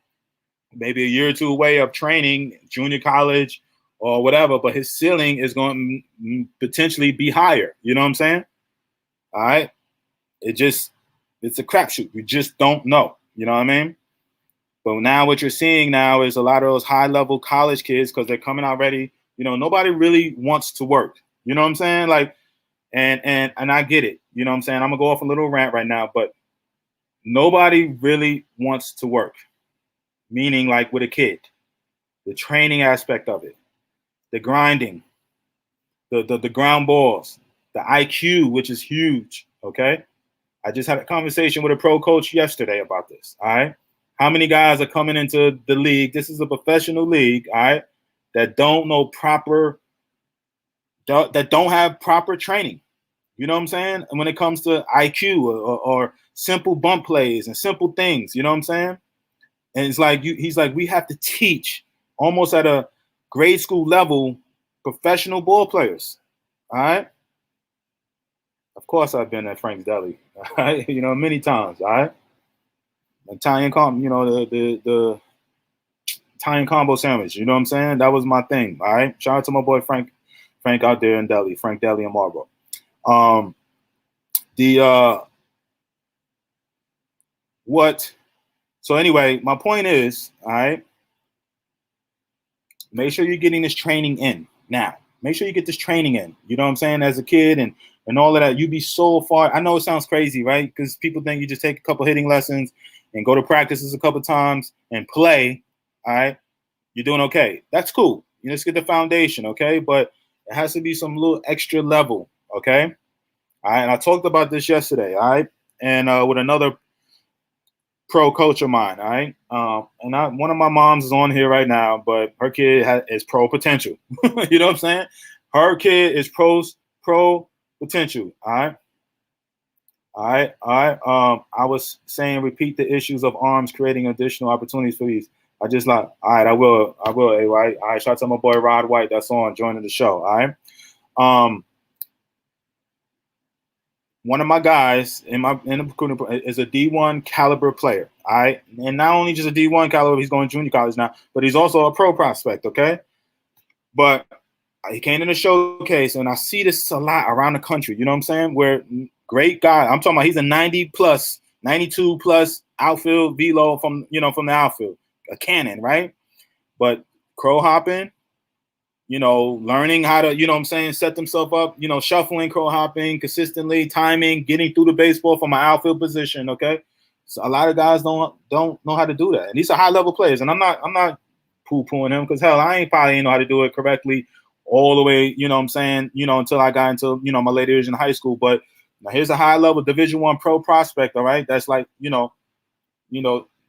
[SPEAKER 1] maybe a year or two away of training, junior college, or whatever, but his ceiling is going to potentially be higher. You know what I'm saying? All right. It's a crapshoot. You just don't know. You know what I mean? But now what you're seeing now is a lot of those high-level college kids, because they're coming out ready. Nobody really wants to work. You know what I'm saying? Like, and I get it. You know what I'm saying? I'm gonna go off a little rant right now, but nobody really wants to work. Meaning, like with a kid, the training aspect of it, the grinding, the ground balls, the IQ, which is huge, okay? I just had a conversation with a pro coach yesterday about this, all right? How many guys are coming into the league? This is a professional league, all right, that don't have proper training. You know what I'm saying? And when it comes to IQ or simple bump plays and simple things, you know what I'm saying? And it's like he's like, we have to teach almost at a grade school level professional ball players. All right. Of course, I've been at Frank's Deli, all right? Many times. All right. Italian the Italian combo sandwich. You know what I'm saying? That was my thing. All right. Shout out to my boy Frank out there in Deli, Frank Deli in Marlboro. So anyway, my point is, all right, make sure you're getting this training in now. Make sure you get this training in. You know what I'm saying? As a kid and all of that, you'd be so far. I know it sounds crazy, right? Because people think you just take a couple hitting lessons and go to practices a couple times and play, all right? You're doing okay. That's cool. You just get the foundation, okay? But it has to be some little extra level, okay? All right, and I talked about this yesterday, all right? And with another pro coach of mine, all right? And one of my moms is on here right now, but her kid is pro potential. You know what I'm saying? Her kid is pro potential, all right? All right. I was saying repeat the issues of arms creating additional opportunities for these. I just like, all right, I will, right? All right, shout out to my boy Rod White that's on joining the show, all right? One of my guys in the is a D1 caliber player, all right? And not only just a D1 caliber, he's going to junior college now, but he's also a pro prospect, okay? But he came in the showcase, and I see this a lot around the country. You know what I'm saying? Where great guy. I'm talking about he's a 90 plus, 92 plus outfield velo from the outfield, a cannon, right? But crow hopping, learning how to, set themselves up, shuffling, crow hopping consistently, timing, getting through the baseball from my outfield position. Okay. So a lot of guys don't know how to do that. And these are high level players. And I'm not poo-pooing him, because hell, I ain't probably know how to do it correctly all the way, until I got into, my later years in high school. But now here's a high level Division I pro prospect. All right. That's like,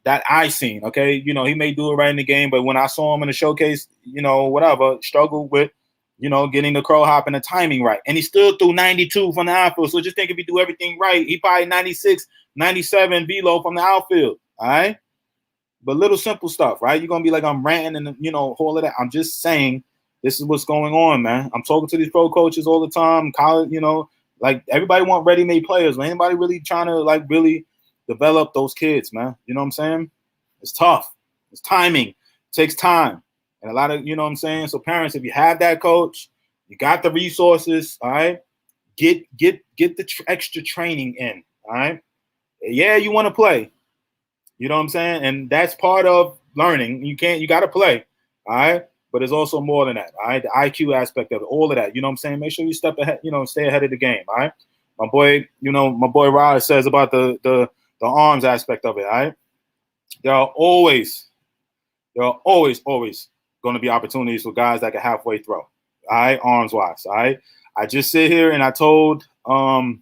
[SPEAKER 1] that I seen, okay? He may do it right in the game, but when I saw him in the showcase, whatever, struggled with, getting the crow hop and the timing right. And he still threw 92 from the outfield. So just think if he do everything right, he probably 96, 97 velo from the outfield, all right? But little simple stuff, right? You're going to be like, I'm ranting and, all of that. I'm just saying this is what's going on, man. I'm talking to these pro coaches all the time, college, like everybody want ready-made players. Man. Anybody really trying to, like, really develop those kids, man. You know what I'm saying? It's tough. It's timing. It takes time. And a lot of, So parents, if you have that coach, you got the resources, all right? Get the extra training in, all right? Yeah, you want to play. You know what I'm saying? And that's part of learning. You got to play, all right? But there's also more than that, all right? The IQ aspect of it, all of that. You know what I'm saying? Make sure you step ahead, stay ahead of the game, all right? My boy Rod says about the arms aspect of it, all right? There are always going to be opportunities for guys that can halfway throw, all right, arms wise, all right? I just sit here and I told, I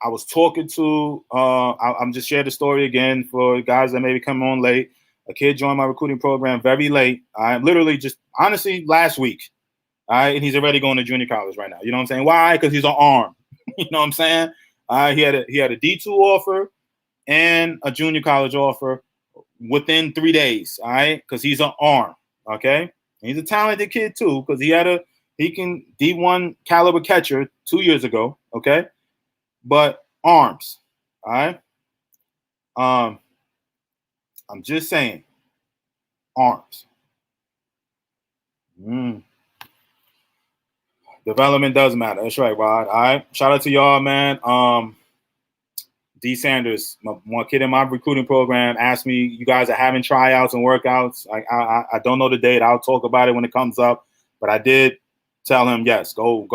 [SPEAKER 1] was talking to, I'm just share the story again for guys that maybe come on late. A kid joined my recruiting program very late. I literally just, honestly, last week, all right, and he's already going to junior college right now. You know what I'm saying? Why? Because he's an arm. You know what I'm saying? He had a D2 offer and a junior college offer within 3 days, all right? Because he's an arm, okay? And he's a talented kid too, because he can D1 caliber catcher 2 years ago, okay? But arms, all right? I'm just saying, arms. Development does matter. That's right, Rod. All right. Shout out to y'all, man. D. Sanders, one kid in my recruiting program, asked me, you guys are having tryouts and workouts. I don't know the date. I'll talk about it when it comes up. But I did tell him, yes, go.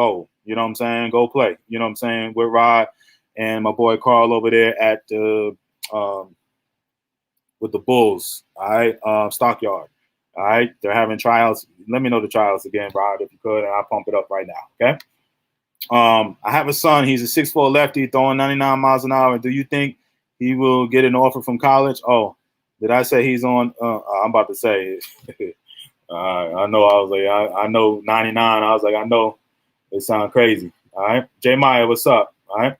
[SPEAKER 1] You know what I'm saying? Go play. You know what I'm saying? With Rod and my boy Carl over there at the with the Bulls. All right. Stockyard. All right. They're having tryouts. Let me know the tryouts again, Rod, if you could, and I'll pump it up right now. Okay. I have a son. He's a 6'4" lefty throwing 99 miles an hour. Do you think he will get an offer from college? Oh, did I say he's on? I'm about to say it. I know. I was like, I know 99. I was like, I know it sounds crazy. All right. J. Meyer, what's up? All right.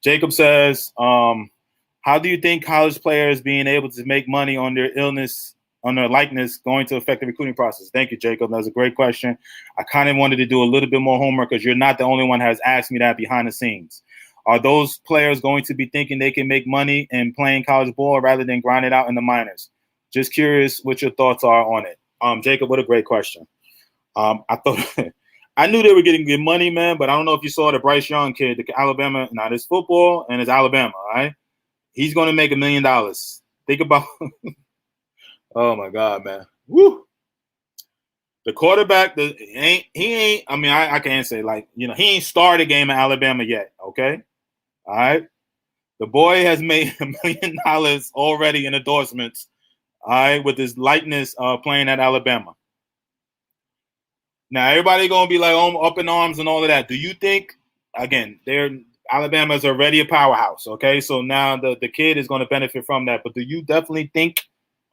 [SPEAKER 1] Jacob says, how do you think college players being able to make money on their illness, on their likeness, going to affect the recruiting process? Thank you, Jacob. That's a great question. I kind of wanted to do a little bit more homework because you're not the only one who has asked me that behind the scenes. Are those players going to be thinking they can make money in playing college ball rather than grind it out in the minors? Just curious what your thoughts are on it. Jacob, what a great question. I thought I knew they were getting good money, man, but I don't know if you saw the Bryce Young kid, the Alabama. Now, this football and it's Alabama, all right? He's going to make $1 million. Think about oh my God, man. Woo. The quarterback, he ain't, I mean, I can't say he ain't started a game at Alabama yet. Okay. All right. The boy has made $1 million already in endorsements. All right. With his likeness playing at Alabama. Now, everybody going to be like up in arms and all of that. Do you think, again, Alabama is already a powerhouse. Okay. So now the kid is going to benefit from that. But do you definitely think,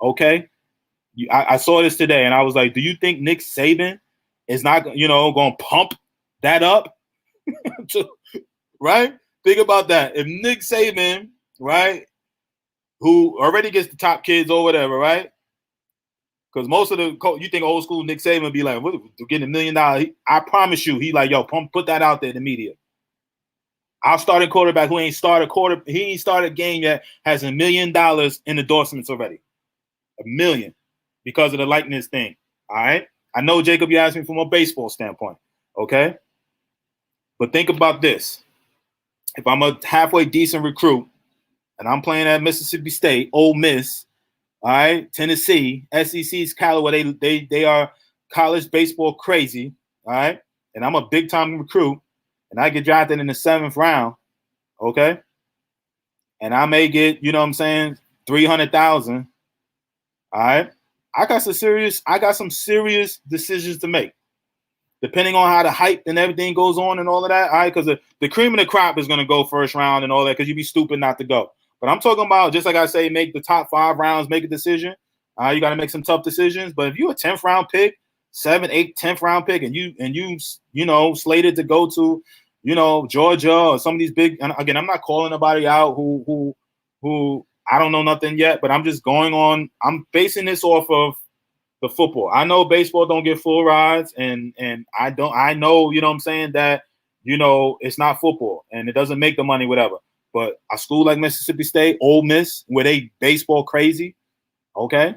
[SPEAKER 1] okay, I saw this today, and I was like, do you think Nick Saban is not, going to pump that up? Right? Think about that. If Nick Saban, right, who already gets the top kids or whatever, right? Because most of you think old school Nick Saban be like, what, getting $1 million? I promise you, he like, yo, put that out there in the media. Our starting quarterback who ain't started a game yet has $1 million in endorsements already. $1 million. Because of the likeness thing. All right. I know, Jacob, you asked me from a baseball standpoint, okay? But think about this. If I'm a halfway decent recruit and I'm playing at Mississippi State, Ole Miss, all right, Tennessee, SEC's caliber, they are college baseball crazy, all right? And I'm a big-time recruit, and I get drafted in the 7th round, okay? And I may get, you know what I'm saying, 300,000, all right? I got some serious decisions to make, depending on how the hype and everything goes on and all of that, all right? Because the cream of the crop is going to go first round and all that, because you'd be stupid not to go. But I'm talking about, just like I say, make the top 5 rounds, make a decision. You got to make some tough decisions. But if you're a 10th round pick, 7th, 8th, 10th round pick, and you know, slated to go to, you know, Georgia or some of these big, and again, I'm not calling anybody out who I don't know nothing yet, but I'm just going on. I'm basing this off of the football. I know baseball don't get full rides, and I know, you know what I'm saying, that, you know, it's not football and it doesn't make the money, whatever. But a school like Mississippi State, Ole Miss, where they baseball crazy, okay?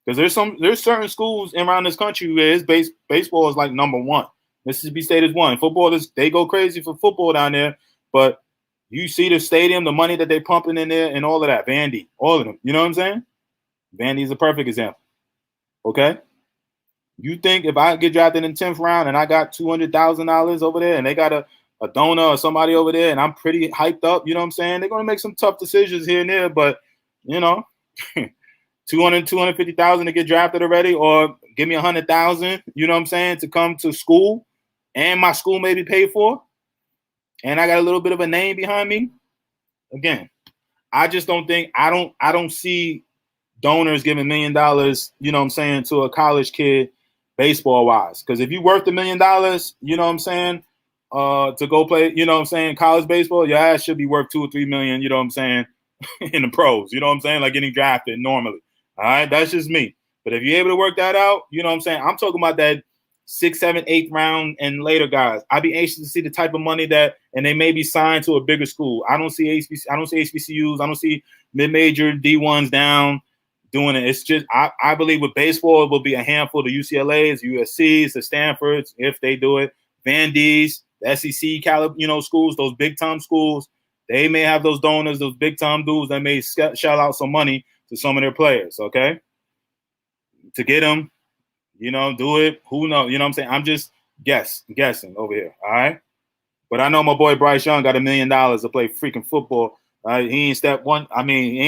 [SPEAKER 1] Because there's certain schools around this country where baseball is like number 1. Mississippi State is 1. Football they go crazy for football down there, but you see the stadium, the money that they pumping in there, and all of that. Vandy, all of them. You know what I'm saying? Vandy is a perfect example. Okay? You think if I get drafted in the 10th round and I got $200,000 over there, and they got a donor or somebody over there, and I'm pretty hyped up, you know what I'm saying? They're going to make some tough decisions here and there, but, you know, 250,000 to get drafted already, or give me 100,000, you know what I'm saying, to come to school, and my school may be paid for, and I got a little bit of a name behind me. Again, I just don't think, I don't see donors giving $1 million, you know what I'm saying, to a college kid baseball wise. Because if you worth $1 million, you know what I'm saying, to go play, you know what I'm saying, college baseball, your ass should be worth $2 or $3 million, you know what I'm saying, in the pros, you know what I'm saying, like getting drafted normally. All right, that's just me. But if you're able to work that out, you know what I'm saying, I'm talking about that 6th, 7th, 8th round and later guys. I'd be anxious to see the type of money that, and they may be signed to a bigger school. I don't see HBCUs. I don't see mid-major D1s down doing it. It's just, I believe with baseball, it will be a handful of UCLAs, USCs, the Stanfords, if they do it, Vandy's, the SEC caliber, you know, schools, those big-time schools. They may have those donors, those big-time dudes that may shell out some money to some of their players, okay? To get them, you know, do it. Who knows? You know what I'm saying? I'm just guessing over here, all right? But I know my boy Bryce Young got $1 million to play freaking football. He ain't step one. I mean, he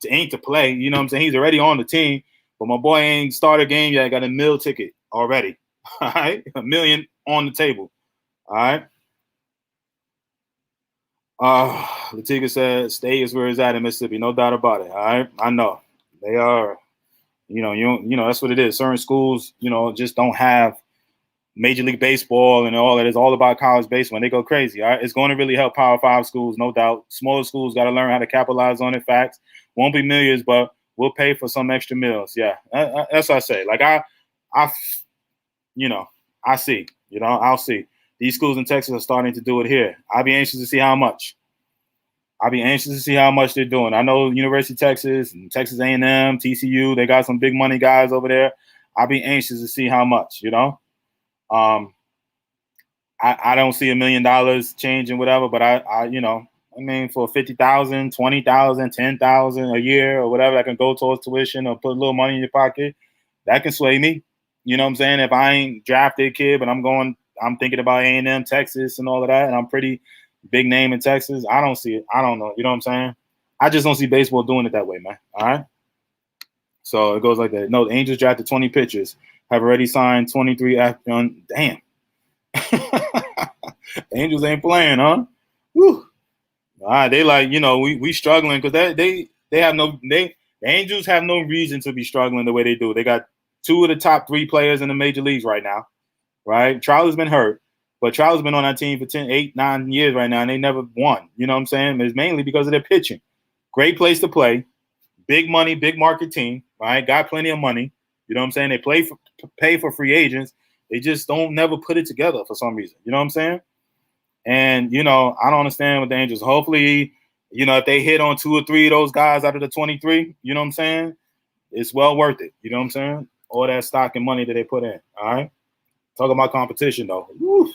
[SPEAKER 1] ain't to play. You know what I'm saying? He's already on the team. But my boy ain't started a game yet. Got a meal ticket already. All right? $1 million on the table. All right? Latiga said, state is where it's at in Mississippi. No doubt about it. All right? I know. They are, you know, that's what it is. Certain schools, you know, just don't have Major League Baseball and all that. It's all about college baseball. And they go crazy. All right? It's going to really help Power 5 schools, no doubt. Smaller schools got to learn how to capitalize on it. Facts. Won't be millions, but we'll pay for some extra meals. Yeah, that's what I say. Like, you know, I see. You know, I'll see. These schools in Texas are starting to do it here. I'll be anxious to see how much. They're doing. I know University of Texas and Texas A&M, TCU, they got some big money guys over there. I'll be anxious to see how much, you know. I don't see $1 million changing whatever, but I you know, I mean, for 50,000, 20,000, 10,000 a year or whatever that can go towards tuition or put a little money in your pocket, that can sway me. You know what I'm saying? If I ain't drafted kid, but I'm thinking about A&M, Texas and all of that, and I'm pretty big name in Texas, I don't see it. I don't know. You know what I'm saying? I just don't see baseball doing it that way, man. All right? So it goes like that. No, the Angels drafted 20 pitchers, have already signed 23 after. Damn. Angels ain't playing, huh? Woo. All right, they like, you know, we struggling because the Angels have no reason to be struggling the way they do. They got 2 of the top 3 players in the major leagues right now, right? Charlie's been hurt, but Charlie's been on that team for 10, 8, 9 years right now, and they never won. You know what I'm saying? It's mainly because of their pitching. Great place to play, big money, big market team, right? Got plenty of money. You know what I'm saying? They pay for free agents. They just don't never put it together for some reason. You know what I'm saying? And, you know, I don't understand with the Angels. Hopefully, you know, if they hit on 2 or 3 of those guys out of the 23, you know what I'm saying, it's well worth it. You know what I'm saying? all that stock and money that they put in. All right. Talking about competition though. Woo.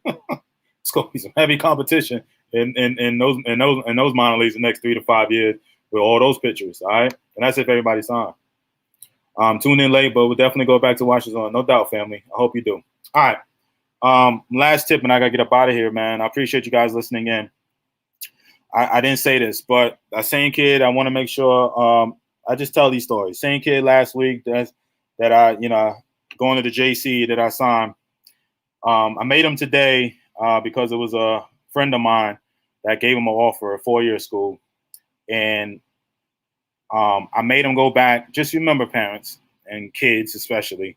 [SPEAKER 1] It's gonna be some heavy competition in those minor leagues the next 3 to 5 years with all those pitchers. All right. And that's if everybody's on. Tune in late, but we'll definitely go back to Washington. No doubt, family. I hope you do. All right. Last tip, and I gotta get up out of here, man. I appreciate you guys listening in. I didn't say this, but that same kid, I want to make sure I just tell these stories. Same kid last week that I, going to the JC that I signed. I made him today because it was a friend of mine that gave him an offer, a 4-year school. And I made him go back. Just remember, parents and kids especially,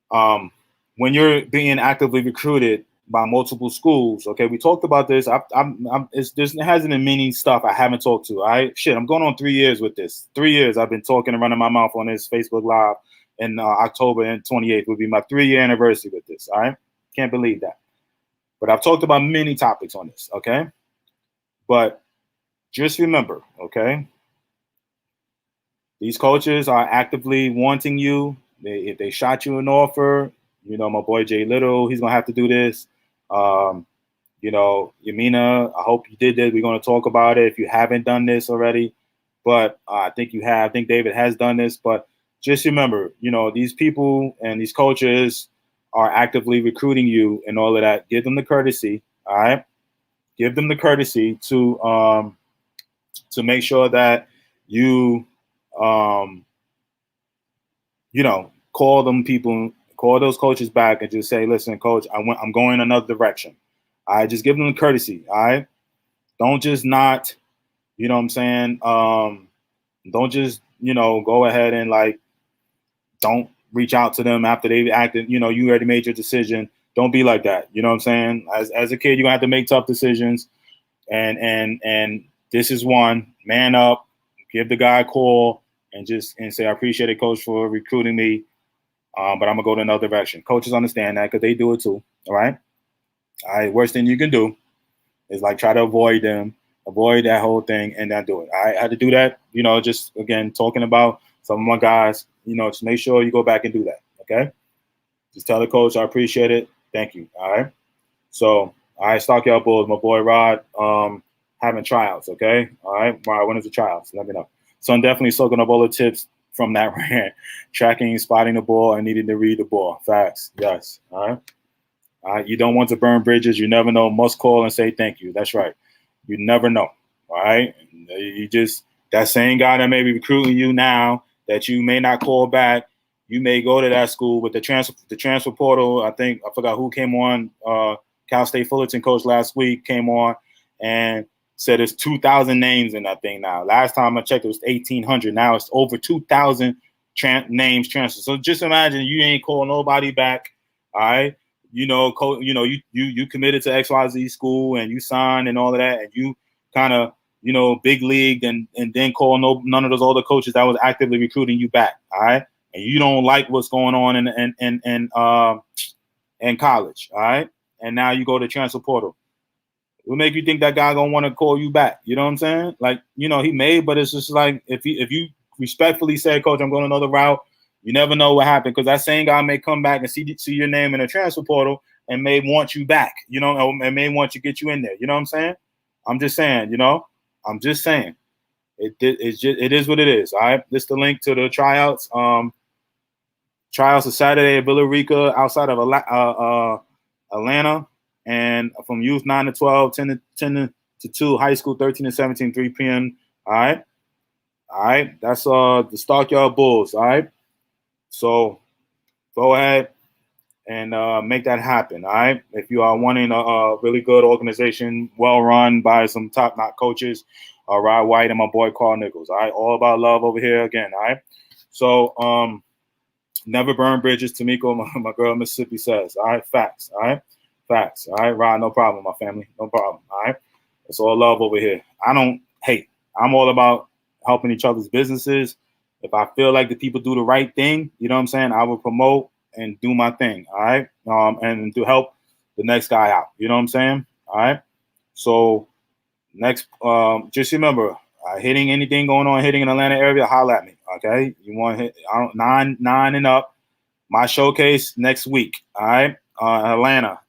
[SPEAKER 1] when you're being actively recruited by multiple schools, okay, we talked about this. It hasn't been many stuff I haven't talked to. I'm going on 3 years with this. 3 years I've been talking and running my mouth on this Facebook Live. In October and 28th would be my 3-year anniversary with this. All right, can't believe that. But I've talked about many topics on this. Okay, but just remember, okay, these coaches are actively wanting you. If they shot you an offer, my boy Jay Little, he's gonna have to do this. Yamina, I hope you did this. We're gonna talk about it if you haven't done this already. But I think you have. I think David has done this. But just remember, these people and these coaches are actively recruiting you and all of that. Give them the courtesy, all right? Give them the courtesy to make sure that you, call those coaches back and just say, listen, coach, I'm going another direction. All right, just give them the courtesy, all right? Don't just not, what I'm saying? Don't just, go ahead and don't reach out to them after they've acted, you already made your decision. Don't be like that. You know what I'm saying? As a kid, you're gonna have to make tough decisions. And this is one. Man up, give the guy a call and say, I appreciate it, coach, for recruiting me. But I'm gonna go to another direction. Coaches understand that because they do it too. All right. All right. Worst thing you can do is try to avoid them, avoid that whole thing, and not do it. I had to do that. Just again talking about some of my guys. Just make sure you go back and do that. Okay. Just tell the coach, I appreciate it. Thank you. All right. So, all right, Stockyard Bulls, my boy Rod, having tryouts. Okay. All right. Rod, when is the tryouts? Let me know. So I'm definitely soaking up all the tips from that rant. Tracking, spotting the ball, and needing to read the ball. Facts. Yes. All right. All right. You don't want to burn bridges. You never know. Must call and say thank you. That's right. You never know. All right. That same guy that may be recruiting you now that you may not call back, you may go to that school with the transfer portal. I forgot who came on. Cal State Fullerton coach last week came on and said there's 2,000 names in that thing now. Last time I checked, it was 1,800. Now it's over 2,000 names transferred. So just imagine you ain't call nobody back. All right, you committed to XYZ school and you signed and all of that, and you kind of big league and then call none of those other coaches that was actively recruiting you back. All right. And you don't like what's going on in college. All right. And now you go to transfer portal. It will make you think that guy gonna want to call you back. You know what I'm saying? He may, but it's just if you respectfully say, coach, I'm going another route, you never know what happened, because that same guy may come back and see your name in a transfer portal and may want you back, and may want to get you in there. You know what I'm saying? I'm just saying, I'm just saying, it is what it is. All right. This is the link to the tryouts. Tryouts are Saturday at Villa Rica outside of Atlanta, and from youth 9 to 12, 10 to 2, high school 13 to 17, 3 p.m. All right. That's the Stockyard Bulls. All right. So go ahead and make that happen. All right. If you are wanting a really good organization, well run by some top-notch coaches, Rod White and my boy Carl Nichols. All right. All about love over here again. All right. So never burn bridges. Tamiko, my girl Mississippi says. All right. Facts. All right. Facts. All right. Rod, no problem, my family. No problem. All right. It's all love over here. I don't hate. I'm all about helping each other's businesses. If I feel like the people do the right thing, you know what I'm saying, I will promote and do my thing. All right. And to help the next guy out. You know what I'm saying? All right. So next, just remember, hitting anything going on, hitting in Atlanta area, holla at me. Okay, you want to hit nine and up. My showcase next week. All right, Atlanta.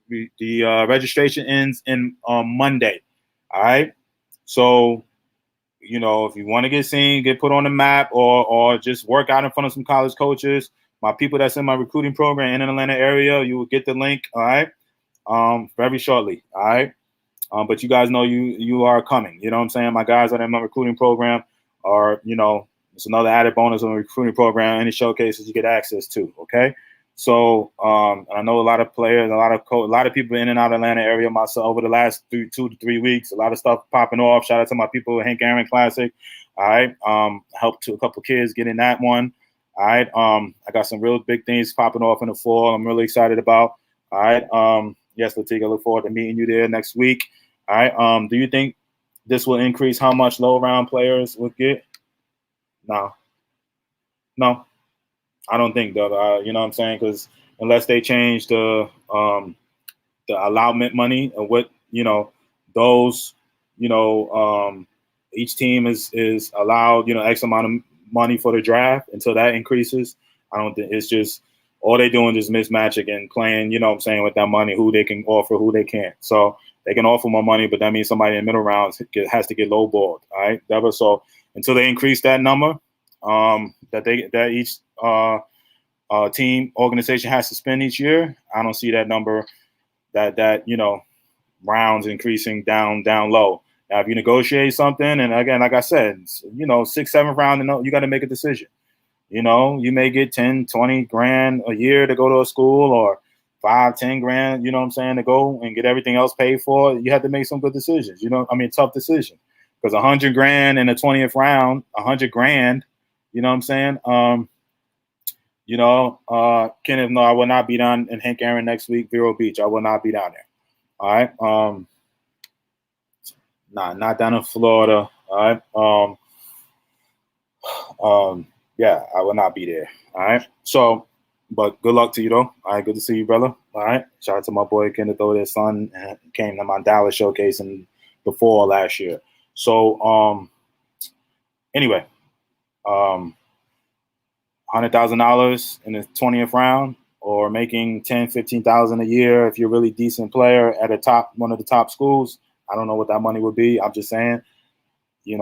[SPEAKER 1] The registration ends in Monday. All right, so if you want to get seen, get put on the map, or just work out in front of some college coaches. My people that's in my recruiting program in the Atlanta area, you will get the link. All right, very shortly. All right. But you guys know you are coming. You know what I'm saying? My guys that are in my recruiting program are, it's another added bonus on the recruiting program. Any showcases you get access to. Okay. So I know a lot of players, a lot of people in and out of Atlanta area myself over the last 2 to 3 weeks. A lot of stuff popping off. Shout out to my people at Hank Aaron Classic. All right. Helped to a couple kids get in that one. All right. I got some real big things popping off in the fall. I'm really excited about. All right. Yes, Latiga, I look forward to meeting you there next week. All right. Do you think this will increase how much low round players would get? No, I don't think that. You know what I'm saying? Because unless they change the allowment money and what those each team is allowed X amount of money for the draft until that increases. I don't think it's just all they doing is mismatching and playing, with that money, who they can offer, who they can't. So they can offer more money, but that means somebody in the middle rounds has to get lowballed. All right, Deaver. So until they increase that number, that each team organization has to spend each year, I don't see that number that rounds increasing down low. Now, if you negotiate something, and again, like I said, 6th, 7th round, you got to make a decision. You may get 10, 20 grand a year to go to a school, or 5, 10 grand, to go and get everything else paid for. You have to make some good decisions, tough decision. Because 100 grand in the 20th round, 100 grand, Kenneth, no, I will not be down in Hank Aaron next week, Vero Beach. I will not be down there. All right. Not down in Florida. All right. Yeah, I will not be there. All right. So, but good luck to you, though. All right. Good to see you, brother. All right. Shout out to my boy Kenneth, though. His son came to my Dallas showcase in the fall last year. So, anyway, $100,000 in the 20th round, or making 10, 15,000 a year if you're a really decent player at one of the top schools. I don't know what that money would be. I'm just saying, you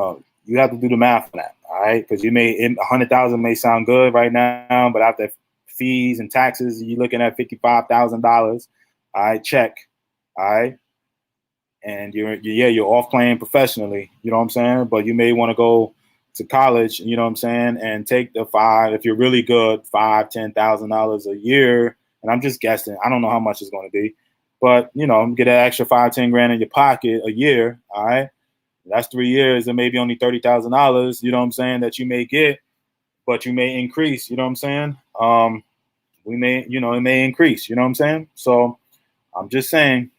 [SPEAKER 1] have to do the math on that, all right? Because 100,000 may sound good right now, but after fees and taxes, you're looking at $55,000. All right, check, all right, and you're off playing professionally. You know what I'm saying? But you may want to go to college. You know what I'm saying? And take the if you're really good, $5,000-$10,000 a year. And I'm just guessing. I don't know how much it's going to be, but get an extra 5-10 grand in your pocket a year. All right. That's 3 years and maybe only $30,000, you know what I'm saying, that you may get, but you may increase, you know what I'm saying? It may increase, you know what I'm saying? So I'm just saying,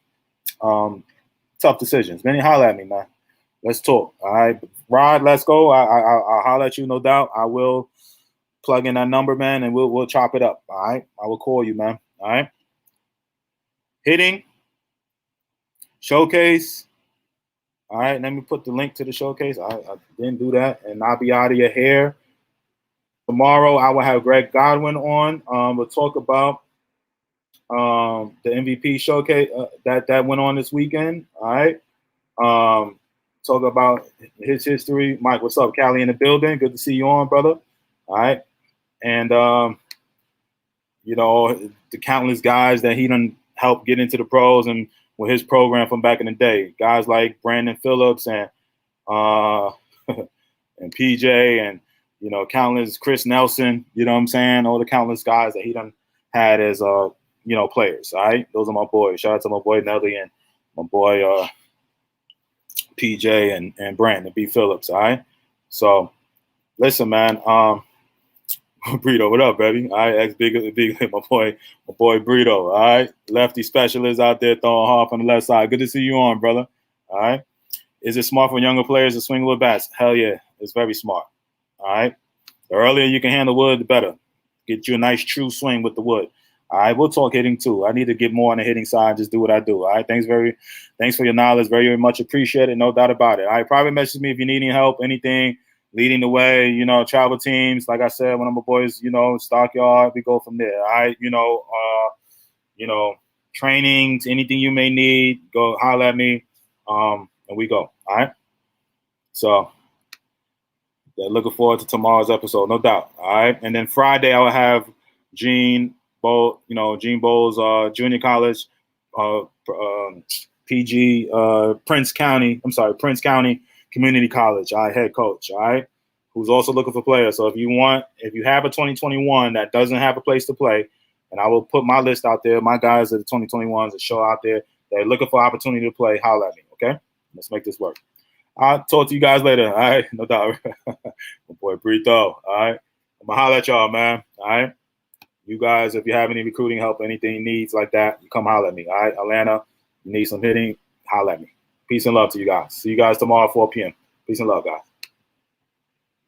[SPEAKER 1] tough decisions. Benny, holler at me, man. Let's talk. All right. Rod, let's go. I'll holler at you, no doubt. I will plug in that number, man, and we'll chop it up. All right. I will call you, man. All right. Hitting. Showcase. All right, let me put the link to the showcase. I didn't do that, and I'll be out of your hair. Tomorrow, I will have Greg Godwin on. We'll talk about the MVP showcase that went on this weekend. All right. Talk about his history. Mike, what's up? Callie in the building. Good to see you on, brother. All right. And, the countless guys that he done helped get into the pros and with his program from back in the day. Guys like Brandon Phillips and and PJ and, countless Chris Nelson, you know what I'm saying? All the countless guys that he done had as, players. All right. Those are my boys. Shout out to my boy Nelly and my boy PJ and Brandon B. Phillips. All right. So listen, man. Brito, what up, baby? All right, ex-big my boy Brito. All right, lefty specialist out there throwing hard on the left side. Good to see you on, brother. All right, is it smart for younger players to swing with bats? Hell yeah, it's very smart. All right, the earlier you can handle wood, the better. Get you a nice true swing with the wood. All right, we'll talk hitting too. I need to get more on the hitting side. Just do what I do. All right, thanks for your knowledge. Very, very much appreciated. No doubt about it. All right, private message me if you need any help, anything. leading the way, you know, travel teams. Like I said, one of my boys, you know, Stockyard, we go from there. All right. You know, trainings, anything you may need, go holler at me. And we go. All right. So yeah, looking forward to tomorrow's episode, no doubt. All right. And then Friday I will have Gene Bowles, junior college, PG, Prince County Community College, all right, head coach, all right, who's also looking for players. So if you have a 2021 that doesn't have a place to play, and I will put my list out there, my guys are the 2021s that show out there, they're looking for opportunity to play, holler at me, okay? Let's make this work. I'll talk to you guys later, all right? No doubt. My boy Brito, all right? I'm going to holler at y'all, man, all right? You guys, if you have any recruiting help, anything needs like that, you come holler at me, all right? Atlanta, you need some hitting, holler at me. Peace and love to you guys. See you guys tomorrow at 4 p.m. Peace and love, guys.